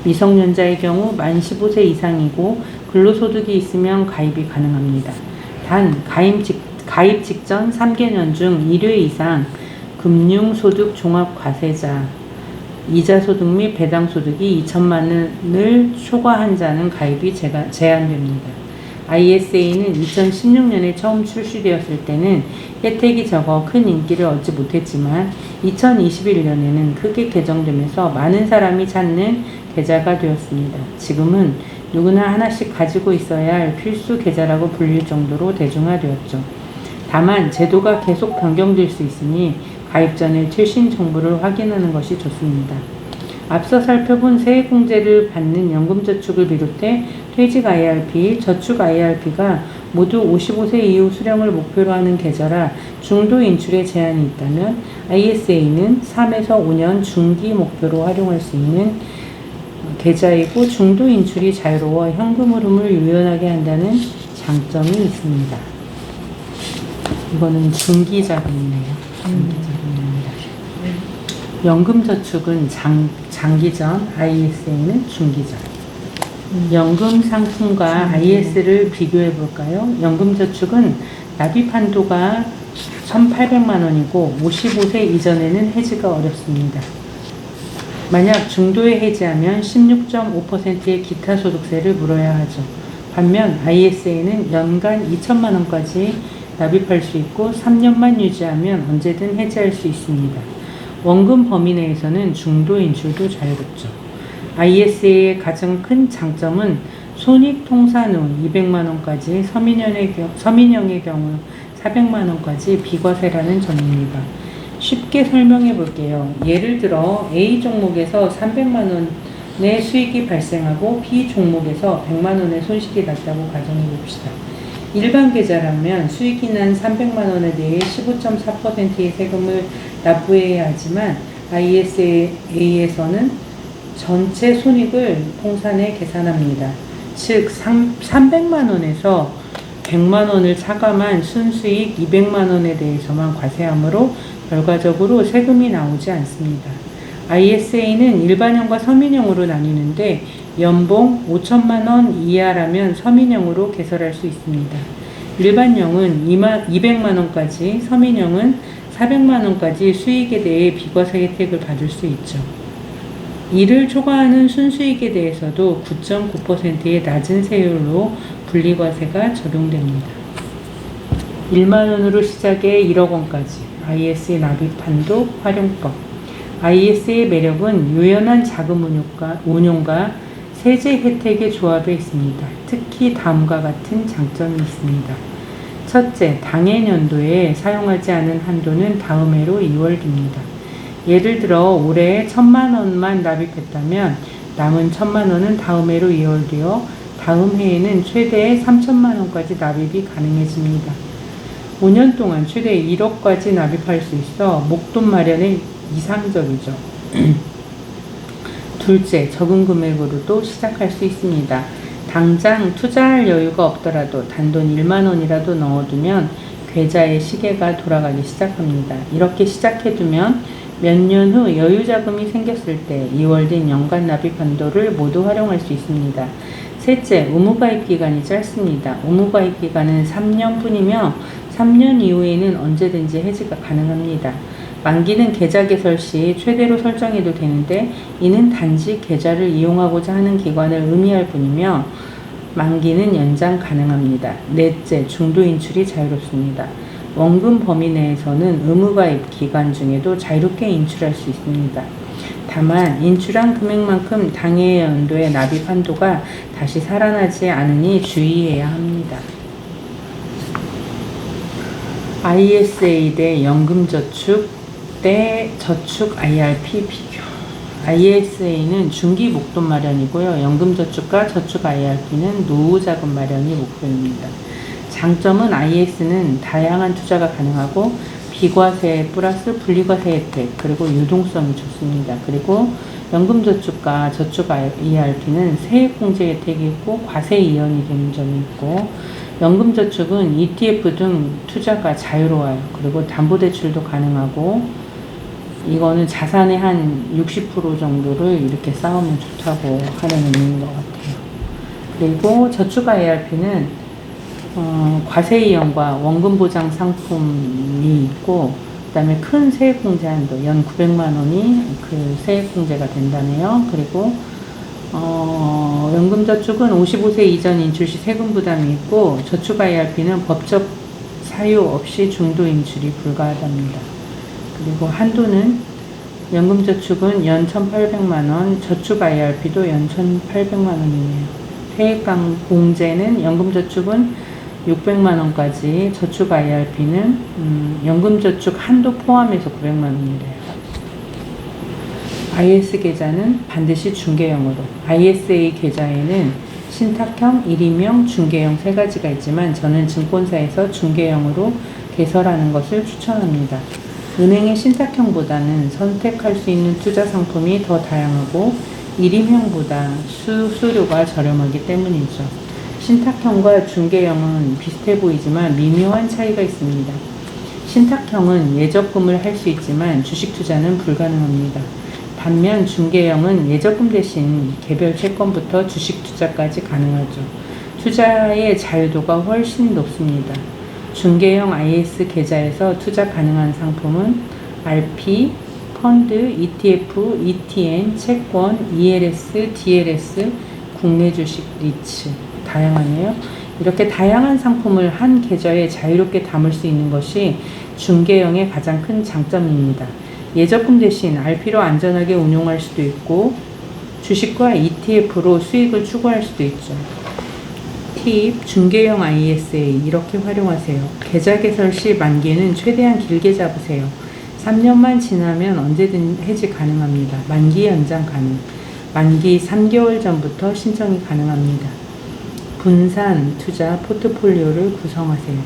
Speaker 2: 미성년자의 경우 만 15세 이상이고 근로소득이 있으면 가입이 가능합니다. 단 가입 직전 3개년 중 1회 이상 금융소득 종합과세자, 이자소득 및 배당소득이 2천만 원을 초과한 자는 가입이 제한됩니다. ISA는 2016년에 처음 출시되었을 때는 혜택이 적어 큰 인기를 얻지 못했지만 2021년에는 크게 개정되면서 많은 사람이 찾는 계좌가 되었습니다. 지금은 누구나 하나씩 가지고 있어야 할 필수 계좌라고 불릴 정도로 대중화되었죠. 다만 제도가 계속 변경될 수 있으니 가입 전에 최신 정보를 확인하는 것이 좋습니다. 앞서 살펴본 세액공제를 받는 연금저축을 비롯해 퇴직 IRP, 저축 IRP가 모두 55세 이후 수령을 목표로 하는 계좌라 중도 인출에 제한이 있다면 ISA는 3에서 5년 중기 목표로 활용할 수 있는 계좌이고 중도 인출이 자유로워 현금 흐름을 유연하게 한다는 장점이 있습니다. 이거는 중기자금이네요. 중기자금입니다. 연금저축은 장기전, ISA는 중기전. 연금 상품과 IS를 비교해 볼까요? 연금저축은 납입 한도가 1,800만 원이고 55세 이전에는 해지가 어렵습니다. 만약 중도에 해지하면 16.5%의 기타 소득세를 물어야 하죠. 반면 ISA는 연간 2천만 원까지 납입할 수 있고 3년만 유지하면 언제든 해지할 수 있습니다. 원금 범위 내에서는 중도 인출도 자유롭죠. ISA의 가장 큰 장점은 손익 통산 후 200만 원까지, 서민형의 경우 400만 원까지 비과세라는 점입니다. 쉽게 설명해 볼게요. 예를 들어 A 종목에서 300만 원의 수익이 발생하고 B 종목에서 100만 원의 손실이 났다고 가정해 봅시다. 일반 계좌라면 수익이 난 300만 원에 대해 15.4%의 세금을 납부해야 하지만 ISA에서는 전체 손익을 통산해 계산합니다. 즉 300만 원에서 100만 원을 차감한 순수익 200만 원에 대해서만 과세하므로 결과적으로 세금이 나오지 않습니다. ISA는 일반형과 서민형으로 나뉘는데 연봉 5천만 원 이하라면 서민형으로 개설할 수 있습니다. 일반형은 200만 원까지, 서민형은 400만 원까지 수익에 대해 비과세 혜택을 받을 수 있죠. 이를 초과하는 순수익에 대해서도 9.9%의 낮은 세율로 분리과세가 적용됩니다. 1만 원으로 시작해 1억 원까지 ISA 납입 한도 활용법. ISA의 매력은 유연한 자금 운용과 세제 혜택의 조합에 있습니다. 특히 다음과 같은 장점이 있습니다. 첫째, 당해 연도에 사용하지 않은 한도는 다음 해로 2월입니다. 예를 들어 올해 1,000만 원만 납입했다면 남은 1,000만 원은 다음 해로 2월되어 다음 해에는 최대 3,000만 원까지 납입이 가능해집니다. 5년 동안 최대 1억까지 납입할 수 있어 목돈 마련에 이상적이죠. 둘째, 적은 금액으로도 시작할 수 있습니다. 당장 투자할 여유가 없더라도 단돈 1만 원이라도 넣어두면 계좌의 시계가 돌아가기 시작합니다. 이렇게 시작해두면 몇 년 후 여유 자금이 생겼을 때 2월 된 연간 납입 한도를 모두 활용할 수 있습니다. 셋째, 의무가입 기간이 짧습니다. 의무가입 기간은 3년뿐이며 3년 이후에는 언제든지 해지가 가능합니다. 만기는 계좌 개설 시 최대로 설정해도 되는데 이는 단지 계좌를 이용하고자 하는 기관을 의미할 뿐이며 만기는 연장 가능합니다. 넷째, 중도 인출이 자유롭습니다. 원금 범위 내에서는 의무가입 기간 중에도 자유롭게 인출할 수 있습니다. 다만 인출한 금액만큼 당해 연도의 납입 한도가 다시 살아나지 않으니 주의해야 합니다. ISA 대 연금저축 대 저축 IRP 비교. ISA는 중기 목돈 마련이고요. 연금저축과 저축 IRP는 노후자금 마련이 목표입니다. 장점은 IS는 다양한 투자가 가능하고 비과세 플러스 분리과세 혜택, 그리고 유동성이 좋습니다. 그리고 연금저축과 저축 IRP는 세액공제 혜택이 있고 과세 이연이 되는 점이 있고, 연금저축은 ETF 등 투자가 자유로워요. 그리고 담보대출도 가능하고, 이거는 자산의 한 60% 정도를 이렇게 쌓으면 좋다고 하는 의미인 것 같아요. 그리고 저축 IRP는 과세 이연과 원금 보장 상품이 있고, 그 다음에 큰 세액공제 한도, 연 900만 원이 그 세액공제가 된다네요. 그리고 연금저축은 55세 이전 인출 시 세금 부담이 있고, 저축 IRP는 법적 사유 없이 중도 인출이 불가하답니다. 그리고 한도는 연금저축은 연 1,800만 원, 저축 IRP도 연 1,800만 원이네요. 세액강 공제는 연금저축은 600만 원까지, 저축 IRP는 연금저축 한도 포함해서 900만 원이래요. IS 계좌는 반드시 중개형으로. ISA 계좌에는 신탁형, 일임형, 중개형 세 가지가 있지만 저는 증권사에서 중개형으로 개설하는 것을 추천합니다. 은행의 신탁형보다는 선택할 수 있는 투자 상품이 더 다양하고 일임형보다 수수료가 저렴하기 때문이죠. 신탁형과 중개형은 비슷해 보이지만 미묘한 차이가 있습니다. 신탁형은 예적금을 할 수 있지만 주식 투자는 불가능합니다. 반면 중개형은 예적금 대신 개별 채권부터 주식 투자까지 가능하죠. 투자의 자유도가 훨씬 높습니다. 중개형 IS 계좌에서 투자 가능한 상품은 RP, 펀드, ETF, ETN, 채권, ELS, DLS, 국내 주식, 리츠. 다양하네요. 이렇게 다양한 상품을 한 계좌에 자유롭게 담을 수 있는 것이 중개형의 가장 큰 장점입니다. 예적금 대신 RP로 안전하게 운용할 수도 있고 주식과 ETF로 수익을 추구할 수도 있죠. 팁, 중개형 ISA 이렇게 활용하세요. 계좌 개설 시 만기는 최대한 길게 잡으세요. 3년만 지나면 언제든 해지 가능합니다. 만기 연장 가능. 만기 3개월 전부터 신청이 가능합니다. 분산 투자 포트폴리오를 구성하세요.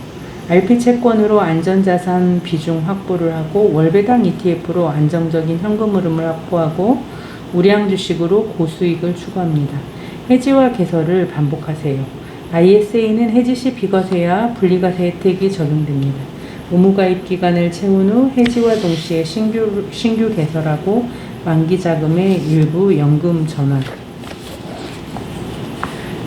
Speaker 2: RP 채권으로 안전자산 비중 확보를 하고 월배당 ETF로 안정적인 현금 흐름을 확보하고 우량 주식으로 고수익을 추구합니다. 해지와 개설을 반복하세요. ISA는 해지 시 비과세와 분리과세 혜택이 적용됩니다. 의무가입 기간을 채운 후 해지와 동시에 신규 개설하고 만기 자금의 일부 연금 전환.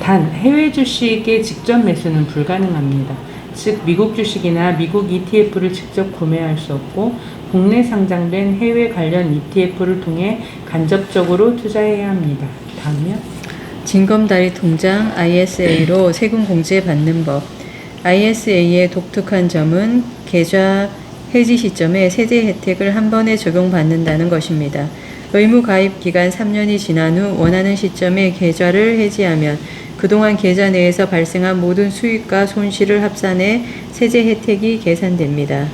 Speaker 2: 단, 해외 주식의 직접 매수는 불가능합니다. 즉, 미국 주식이나 미국 ETF를 직접 구매할 수 없고 국내 상장된 해외 관련 ETF를 통해 간접적으로 투자해야 합니다. 다음이요.
Speaker 1: 징검다리 통장 ISA로 세금 공제 받는 법. ISA의 독특한 점은 계좌 해지 시점에 세제 혜택을 한 번에 적용받는다는 것입니다. 의무 가입 기간 3년이 지난 후 원하는 시점에 계좌를 해지하면 그동안 계좌 내에서 발생한 모든 수익과 손실을 합산해 세제 혜택이 계산됩니다.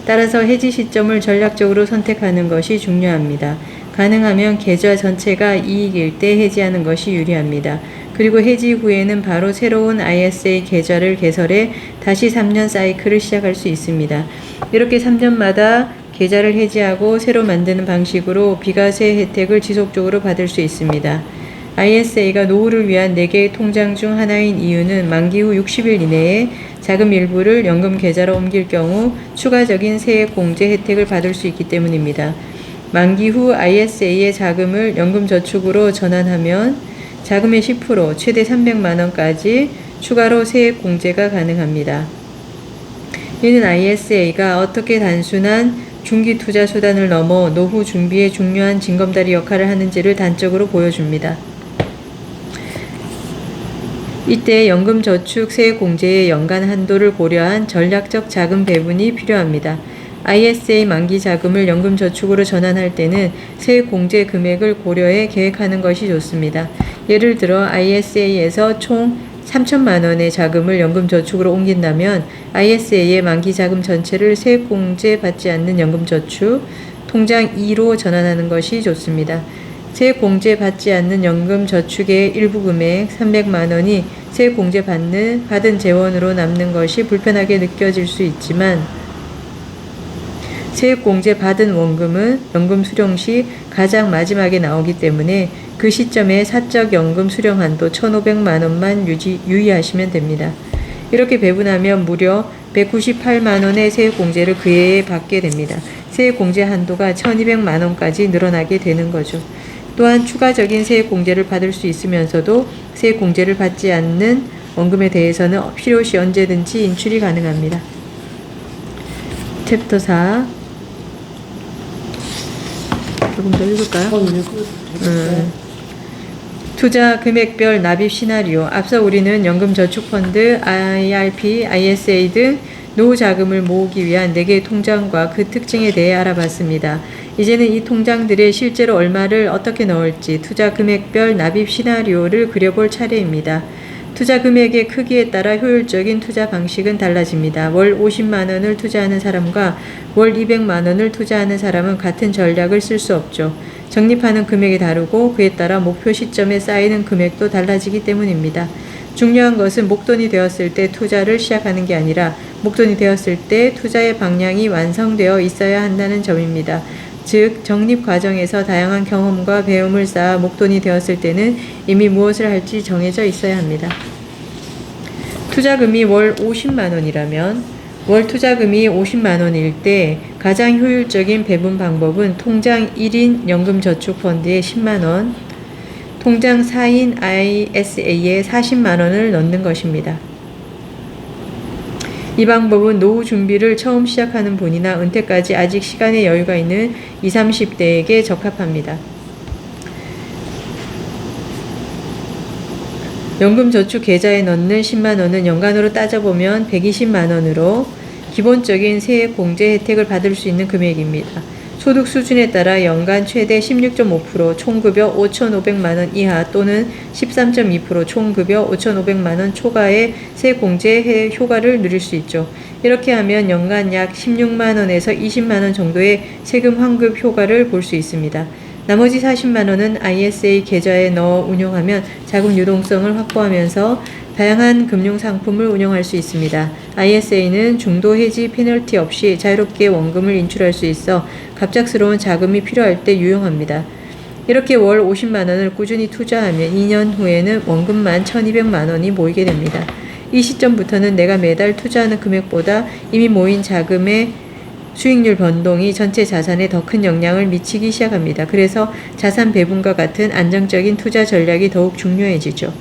Speaker 1: 따라서 해지 시점을 전략적으로 선택하는 것이 중요합니다. 가능하면 계좌 전체가 이익일 때 해지하는 것이 유리합니다. 그리고 해지 후에는 바로 새로운 ISA 계좌를 개설해 다시 3년 사이클을 시작할 수 있습니다. 이렇게 3년마다 계좌를 해지하고 새로 만드는 방식으로 비과세 혜택을 지속적으로 받을 수 있습니다. ISA가 노후를 위한 4개의 통장 중 하나인 이유는 만기 후 60일 이내에 자금 일부를 연금 계좌로 옮길 경우 추가적인 세액 공제 혜택을 받을 수 있기 때문입니다. 만기 후 ISA의 자금을 연금저축으로 전환하면 자금의 10% 최대 300만 원까지 추가로 세액 공제가 가능합니다. 이는 ISA가 어떻게 단순한 중기 투자 수단을 넘어 노후 준비에 중요한 징검다리 역할을 하는지를 단적으로 보여줍니다. 이때 연금저축 세액 공제의 연간 한도를 고려한 전략적 자금 배분이 필요합니다. ISA 만기 자금을 연금저축으로 전환할 때는 세액 공제 금액을 고려해 계획하는 것이 좋습니다. 예를 들어 ISA에서 총 3천만 원의 자금을 연금저축으로 옮긴다면 ISA의 만기 자금 전체를 세액 공제 받지 않는 연금저축 통장 2로 전환하는 것이 좋습니다. 세액 공제 받지 않는 연금저축의 일부 금액 300만 원이 세액 공제 받은 재원으로 남는 것이 불편하게 느껴질 수 있지만 세액 공제 받은 원금은 연금 수령 시 가장 마지막에 나오기 때문에 그 시점에 사적 연금 수령 한도 1,500만 원만 유의하시면 됩니다. 이렇게 배분하면 무려 198만 원의 세액 공제를 그 해에 받게 됩니다. 세액 공제 한도가 1,200만 원까지 늘어나게 되는 거죠. 또한 추가적인 세액 공제를 받을 수 있으면서도 세액 공제를 받지 않는 원금에 대해서는 필요시 언제든지 인출이 가능합니다. 챕터 4 조금 더 읽을까요? 투자 금액별 납입 시나리오. 앞서 우리는 연금저축펀드, IRP, ISA 등 노후 자금을 모으기 위한 4개의 통장과 그 특징에 대해 알아봤습니다. 이제는 이 통장들에 실제로 얼마를 어떻게 넣을지 투자 금액별 납입 시나리오를 그려볼 차례입니다. 투자 금액의 크기에 따라 효율적인 투자 방식은 달라집니다. 월 50만 원을 투자하는 사람과 월 200만 원을 투자하는 사람은 같은 전략을 쓸 수 없죠. 적립하는 금액이 다르고 그에 따라 목표 시점에 쌓이는 금액도 달라지기 때문입니다. 중요한 것은 목돈이 되었을 때 투자를 시작하는 게 아니라 목돈이 되었을 때 투자의 방향이 완성되어 있어야 한다는 점입니다. 즉, 적립 과정에서 다양한 경험과 배움을 쌓아 목돈이 되었을 때는 이미 무엇을 할지 정해져 있어야 합니다. 투자금이 월 50만 원이라면 월 투자금이 50만 원일 때 가장 효율적인 배분 방법은 통장 1인 연금저축펀드에 10만 원, 통장 4인 ISA에 40만 원을 넣는 것입니다. 이 방법은 노후 준비를 처음 시작하는 분이나 은퇴까지 아직 시간의 여유가 있는 20, 30대에게 적합합니다. 연금저축 계좌에 넣는 10만원은 연간으로 따져보면 120만원으로 기본적인 세액공제 혜택을 받을 수 있는 금액입니다. 소득 수준에 따라 연간 최대 16.5%, 총급여 5,500만원 이하 또는 13.2%, 총급여 5,500만원 초과의 세공제 효과를 누릴 수 있죠. 이렇게 하면 연간 약 16만원에서 20만원 정도의 세금 환급 효과를 볼 수 있습니다. 나머지 40만원은 ISA 계좌에 넣어 운용하면 자금 유동성을 확보하면서 다양한 금융상품을 운용할 수 있습니다. ISA는 중도 해지 페널티 없이 자유롭게 원금을 인출할 수 있어 갑작스러운 자금이 필요할 때 유용합니다. 이렇게 월 50만원을 꾸준히 투자하면 2년 후에는 원금만 1200만원이 모이게 됩니다. 이 시점부터는 내가 매달 투자하는 금액보다 이미 모인 자금의 수익률 변동이 전체 자산에 더 큰 영향을 미치기 시작합니다. 그래서 자산 배분과 같은 안정적인 투자 전략이 더욱 중요해지죠.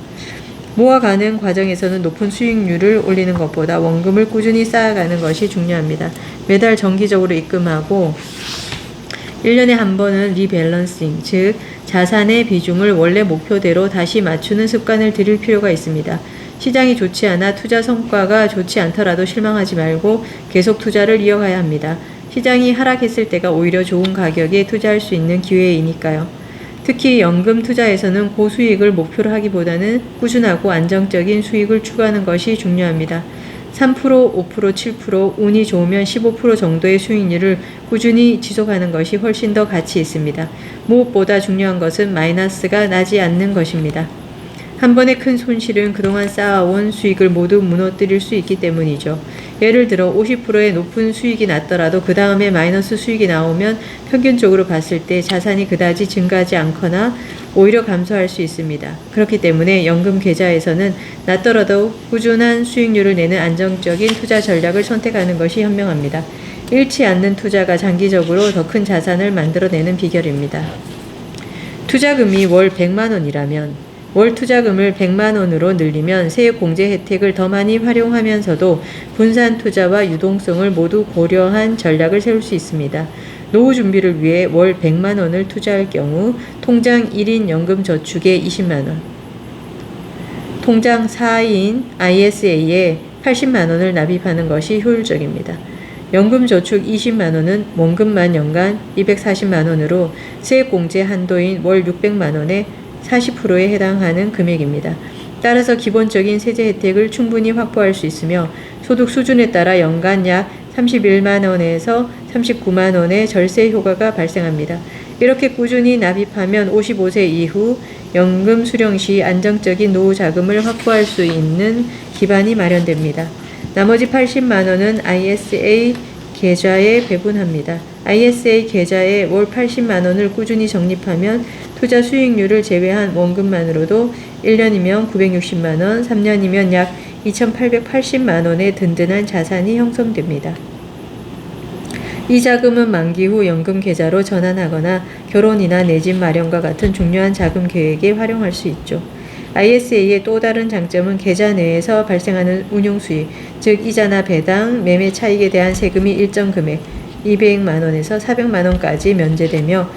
Speaker 1: 모아가는 과정에서는 높은 수익률을 올리는 것보다 원금을 꾸준히 쌓아가는 것이 중요합니다. 매달 정기적으로 입금하고 1년에 한 번은 리밸런싱, 즉 자산의 비중을 원래 목표대로 다시 맞추는 습관을 들일 필요가 있습니다. 시장이 좋지 않아 투자 성과가 좋지 않더라도 실망하지 말고 계속 투자를 이어가야 합니다. 시장이 하락했을 때가 오히려 좋은 가격에 투자할 수 있는 기회이니까요. 특히 연금 투자에서는 고수익을 목표로 하기보다는 꾸준하고 안정적인 수익을 추구하는 것이 중요합니다. 3%, 5%, 7%, 운이 좋으면 15% 정도의 수익률을 꾸준히 지속하는 것이 훨씬 더 가치 있습니다. 무엇보다 중요한 것은 마이너스가 나지 않는 것입니다. 한 번의 큰 손실은 그동안 쌓아온 수익을 모두 무너뜨릴 수 있기 때문이죠. 예를 들어 50%의 높은 수익이 났더라도 그 다음에 마이너스 수익이 나오면 평균적으로 봤을 때 자산이 그다지 증가하지 않거나 오히려 감소할 수 있습니다. 그렇기 때문에 연금 계좌에서는 낮더라도 꾸준한 수익률을 내는 안정적인 투자 전략을 선택하는 것이 현명합니다. 잃지 않는 투자가 장기적으로 더 큰 자산을 만들어내는 비결입니다. 투자금이 월 100만원이라면 월 투자금을 100만원으로 늘리면 세액공제 혜택을 더 많이 활용하면서도 분산 투자와 유동성을 모두 고려한 전략을 세울 수 있습니다. 노후 준비를 위해 월 100만원을 투자할 경우 통장 1인 연금저축에 20만원, 통장 4인 ISA에 80만원을 납입하는 것이 효율적입니다. 연금저축 20만원은 원금만 연간 240만원으로 세액공제 한도인 월 600만원에 40%에 해당하는 금액입니다. 따라서 기본적인 세제 혜택을 충분히 확보할 수 있으며 소득 수준에 따라 연간 약 31만원에서 39만원의 절세 효과가 발생합니다. 이렇게 꾸준히 납입하면 55세 이후 연금 수령 시 안정적인 노후 자금을 확보할 수 있는 기반이 마련됩니다. 나머지 80만원은 ISA 계좌에 배분합니다. ISA 계좌에 월 80만원을 꾸준히 적립하면 투자 수익률을 제외한 원금만으로도 1년이면 960만원, 3년이면 약 2880만원의 든든한 자산이 형성됩니다. 이 자금은 만기 후 연금 계좌로 전환하거나 결혼이나 내 집 마련과 같은 중요한 자금 계획에 활용할 수 있죠. ISA의 또 다른 장점은 계좌 내에서 발생하는 운용 수익, 즉 이자나 배당, 매매 차익에 대한 세금이 일정 금액 200만원에서 400만원까지 면제되며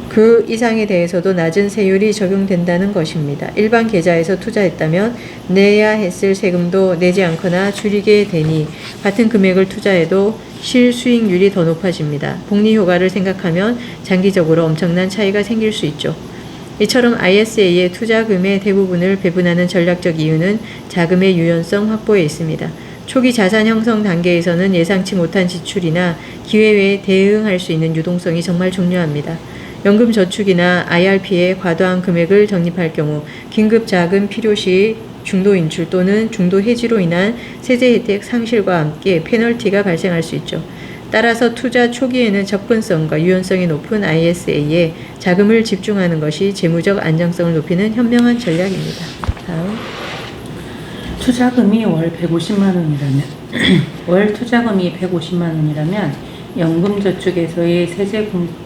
Speaker 1: 그 이상에 대해서도 낮은 세율이 적용된다는 것입니다. 일반 계좌에서 투자했다면 내야 했을 세금도 내지 않거나 줄이게 되니 같은 금액을 투자해도 실수익률이 더 높아집니다. 복리 효과를 생각하면 장기적으로 엄청난 차이가 생길 수 있죠. 이처럼 ISA의 투자금의 대부분을 배분하는 전략적 이유는 자금의 유연성 확보에 있습니다. 초기 자산 형성 단계에서는 예상치 못한 지출이나 기회에 대응할 수 있는 유동성이 정말 중요합니다. 연금저축이나 IRP에 과도한 금액을 적립할 경우 긴급 자금 필요 시 중도 인출 또는 중도 해지로 인한 세제 혜택 상실과 함께 페널티가 발생할 수 있죠. 따라서 투자 초기에는 접근성과 유연성이 높은 ISA에 자금을 집중하는 것이 재무적 안정성을 높이는 현명한 전략입니다. 다음.
Speaker 2: 투자금이 월 150만 원이라면 월 투자금이 150만 원이라면 연금저축에서의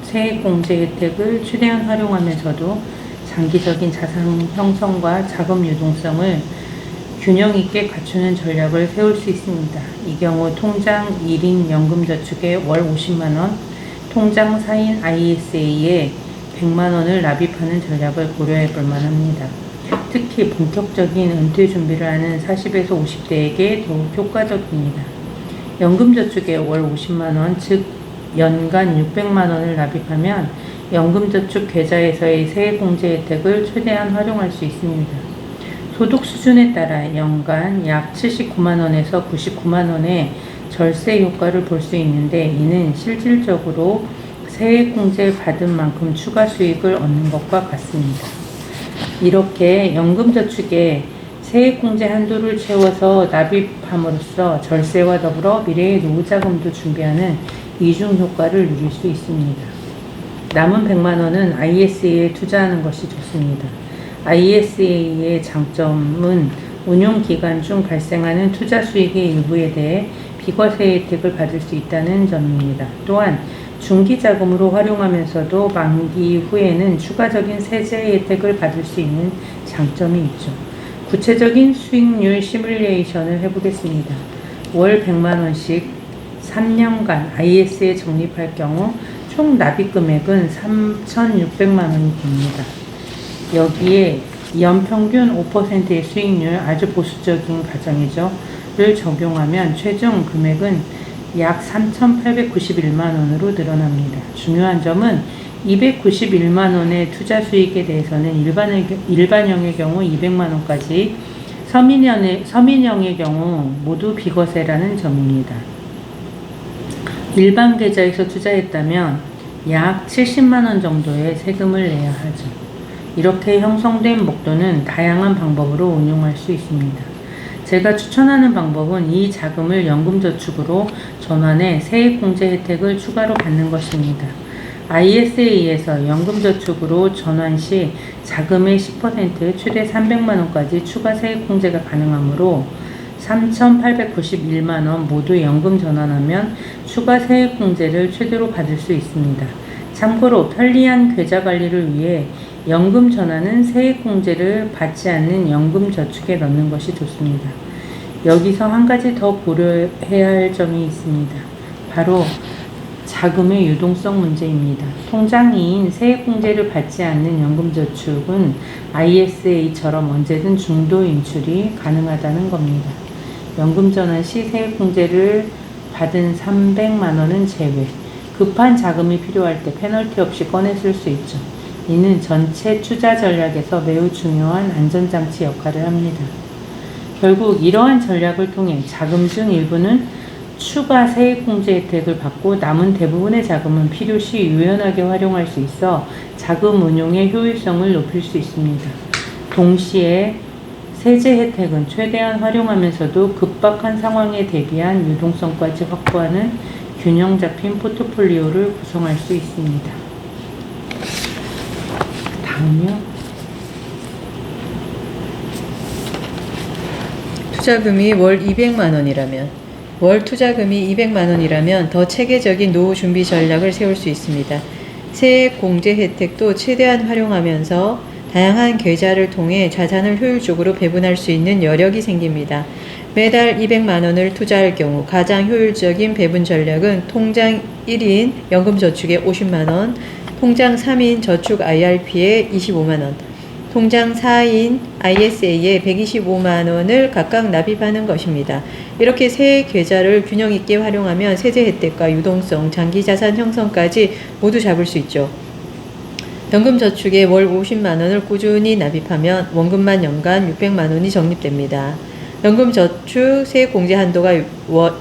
Speaker 2: 세액공제 혜택을 최대한 활용하면서도 장기적인 자산 형성과 자금 유동성을 균형 있게 갖추는 전략을 세울 수 있습니다. 이 경우 통장 1인 연금저축에 월 50만원, 통장 4인 ISA에 100만원을 납입하는 전략을 고려해 볼 만합니다. 특히 본격적인 은퇴 준비를 하는 40에서 50대에게 더욱 효과적입니다. 연금저축에 월 50만원, 즉 연간 600만원을 납입하면 연금저축 계좌에서의 세액공제 혜택을 최대한 활용할 수 있습니다. 소득 수준에 따라 연간 약 79만원에서 99만원의 절세 효과를 볼 수 있는데, 이는 실질적으로 세액공제 받은 만큼 추가 수익을 얻는 것과 같습니다. 이렇게 연금저축에 세액공제 한도를 채워서 납입함으로써 절세와 더불어 미래의 노후자금도 준비하는 이중 효과를 누릴 수 있습니다. 남은 100만원은 ISA에 투자하는 것이 좋습니다. ISA의 장점은 운용기간 중 발생하는 투자 수익의 일부에 대해 비과세 혜택을 받을 수 있다는 점입니다. 또한 중기자금으로 활용하면서도 만기 후에는 추가적인 세제 혜택을 받을 수 있는 장점이 있죠. 구체적인 수익률 시뮬레이션을 해보겠습니다. 월 100만원씩 3년간 IS에 적립할 경우 총 납입 금액은 3,600만원이 됩니다. 여기에 연평균 5%의 수익률, 아주 보수적인 가정이죠,를 적용하면 최종 금액은 약 3,891만원으로 늘어납니다. 중요한 점은 291만원의 투자 수익에 대해서는 일반형의 경우 200만원까지, 서민형의 경우 모두 비과세라는 점입니다. 일반 계좌에서 투자했다면 약 70만원 정도의 세금을 내야 하죠. 이렇게 형성된 목돈은 다양한 방법으로 운용할 수 있습니다. 제가 추천하는 방법은 이 자금을 연금저축으로 전환해 세액공제 혜택을 추가로 받는 것입니다. ISA에서 연금저축으로 전환 시 자금의 10% 최대 300만원까지 추가 세액공제가 가능하므로 3,891만원 모두 연금 전환하면 추가 세액공제를 최대로 받을 수 있습니다. 참고로 편리한 계좌관리를 위해 연금 전환은 세액공제를 받지 않는 연금저축에 넣는 것이 좋습니다. 여기서 한 가지 더 고려해야 할 점이 있습니다. 바로 자금의 유동성 문제입니다. 통장이인 세액공제를 받지 않는 연금저축은 ISA처럼 언제든 중도 인출이 가능하다는 겁니다. 연금전환 시 세액공제를 받은 300만원은 제외, 급한 자금이 필요할 때 페널티 없이 꺼내 쓸 수 있죠. 이는 전체 투자 전략에서 매우 중요한 안전장치 역할을 합니다. 결국 이러한 전략을 통해 자금 중 일부는 추가 세액공제 혜택을 받고 남은 대부분의 자금은 필요시 유연하게 활용할 수 있어 자금 운용의 효율성을 높일 수 있습니다. 동시에 세제 혜택은 최대한 활용하면서도 급박한 상황에 대비한 유동성까지 확보하는 균형 잡힌 포트폴리오를 구성할 수 있습니다. 다음요.
Speaker 1: 투자금이 월 200만원이라면, 월 투자금이 200만원이라면 더 체계적인 노후 준비 전략을 세울 수 있습니다. 세액 공제 혜택도 최대한 활용하면서 다양한 계좌를 통해 자산을 효율적으로 배분할 수 있는 여력이 생깁니다. 매달 200만원을 투자할 경우 가장 효율적인 배분 전략은 통장 1인 연금저축에 50만원, 통장 3인 저축 IRP에 25만원, 통장 4인 ISA에 125만원을 각각 납입하는 것입니다. 이렇게 세 계좌를 균형 있게 활용하면 세제 혜택과 유동성, 장기 자산 형성까지 모두 잡을 수 있죠. 연금저축에 월 50만원을 꾸준히 납입하면 원금만 연간 600만원이 적립됩니다. 연금저축 세액공제 한도가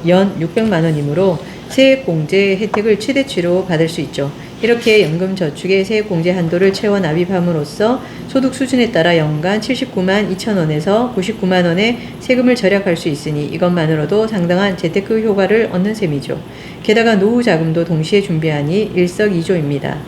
Speaker 1: 연 600만원이므로 세액공제 혜택을 최대치로 받을 수 있죠. 이렇게 연금저축의 세액공제 한도를 채워 납입함으로써 소득 수준에 따라 연간 79만 2천원에서 99만원의 세금을 절약할 수 있으니 이것만으로도 상당한 재테크 효과를 얻는 셈이죠. 게다가 노후 자금도 동시에 준비하니 일석이조입니다.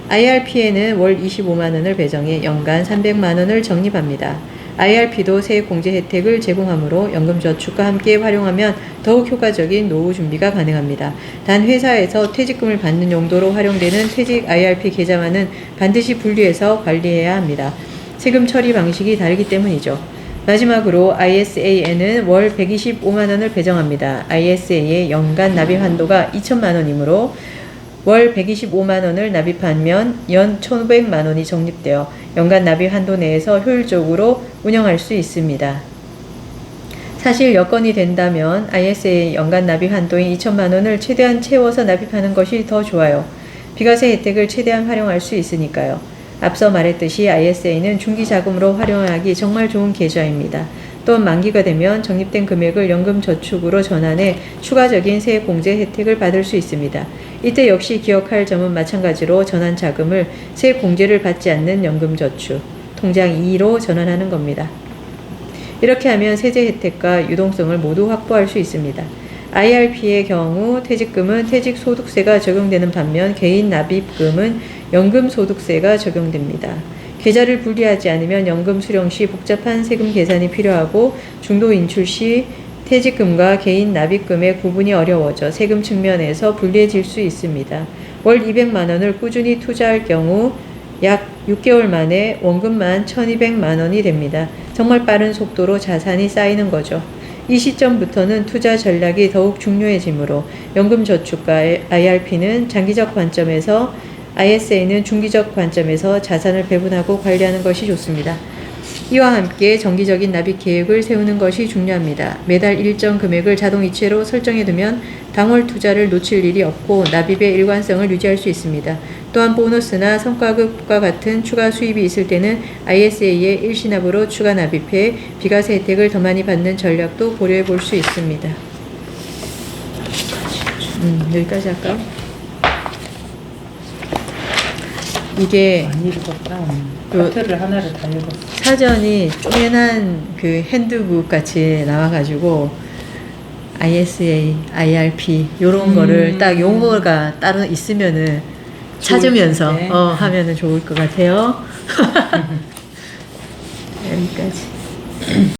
Speaker 1: IRP에는 월 25만원을 배정해 연간 300만원을 적립합니다. IRP도 세액공제 혜택을 제공하므로 연금저축과 함께 활용하면 더욱 효과적인 노후 준비가 가능합니다. 단 회사에서 퇴직금을 받는 용도로 활용되는 퇴직 IRP 계좌만은 반드시 분리해서 관리해야 합니다. 세금 처리 방식이 다르기 때문이죠. 마지막으로 ISA에는 월 125만 원을 배정합니다. ISA의 연간 납입 한도가 2천만 원이므로 월 125만 원을 납입하면 연 1,500만 원이 적립되어 연간 납입 한도 내에서 효율적으로 운영할 수 있습니다. 사실 여건이 된다면 ISA 연간 납입 한도인 2천만 원을 최대한 채워서 납입하는 것이 더 좋아요. 비과세 혜택을 최대한 활용할 수 있으니까요. 앞서 말했듯이 ISA는 중기 자금으로 활용하기 정말 좋은 계좌입니다. 또한 만기가 되면 적립된 금액을 연금저축으로 전환해 추가적인 세액공제 혜택을 받을 수 있습니다. 이때 역시 기억할 점은 마찬가지로 전환 자금을 세액공제를 받지 않는 연금저축, 통장 2로 전환하는 겁니다. 이렇게 하면 세제 혜택과 유동성을 모두 확보할 수 있습니다. IRP의 경우 퇴직금은 퇴직소득세가 적용되는 반면 개인 납입금은 연금소득세가 적용됩니다. 계좌를 분리하지 않으면 연금 수령 시 복잡한 세금 계산이 필요하고 중도 인출 시 퇴직금과 개인 납입금의 구분이 어려워져 세금 측면에서 불리해질 수 있습니다. 월 200만 원을 꾸준히 투자할 경우 약 6개월 만에 원금만 1,200만 원이 됩니다. 정말 빠른 속도로 자산이 쌓이는 거죠. 이 시점부터는 투자 전략이 더욱 중요해지므로 연금저축과 IRP는 장기적 관점에서 ISA는 중기적 관점에서 자산을 배분하고 관리하는 것이 좋습니다. 이와 함께 정기적인 납입 계획을 세우는 것이 중요합니다. 매달 일정 금액을 자동이체로 설정해두면 당월 투자를 놓칠 일이 없고 납입의 일관성을 유지할 수 있습니다. 또한 보너스나 성과급과 같은 추가 수입이 있을 때는 ISA에 일시납으로 추가 납입해 비과세 혜택을 더 많이 받는 전략도 고려해 볼 수 있습니다. 여기까지 할까요? 이게
Speaker 2: 많이 읽었다.
Speaker 1: 그
Speaker 2: 파트를 하나를 다 읽었어.
Speaker 1: 사전이 쪼매난 그 핸드북 같이 나와가지고 ISA, IRP 요런 거를 딱 용어가 따로 있으면은 찾으면서 하면은 좋을 것 같아요. 여기까지.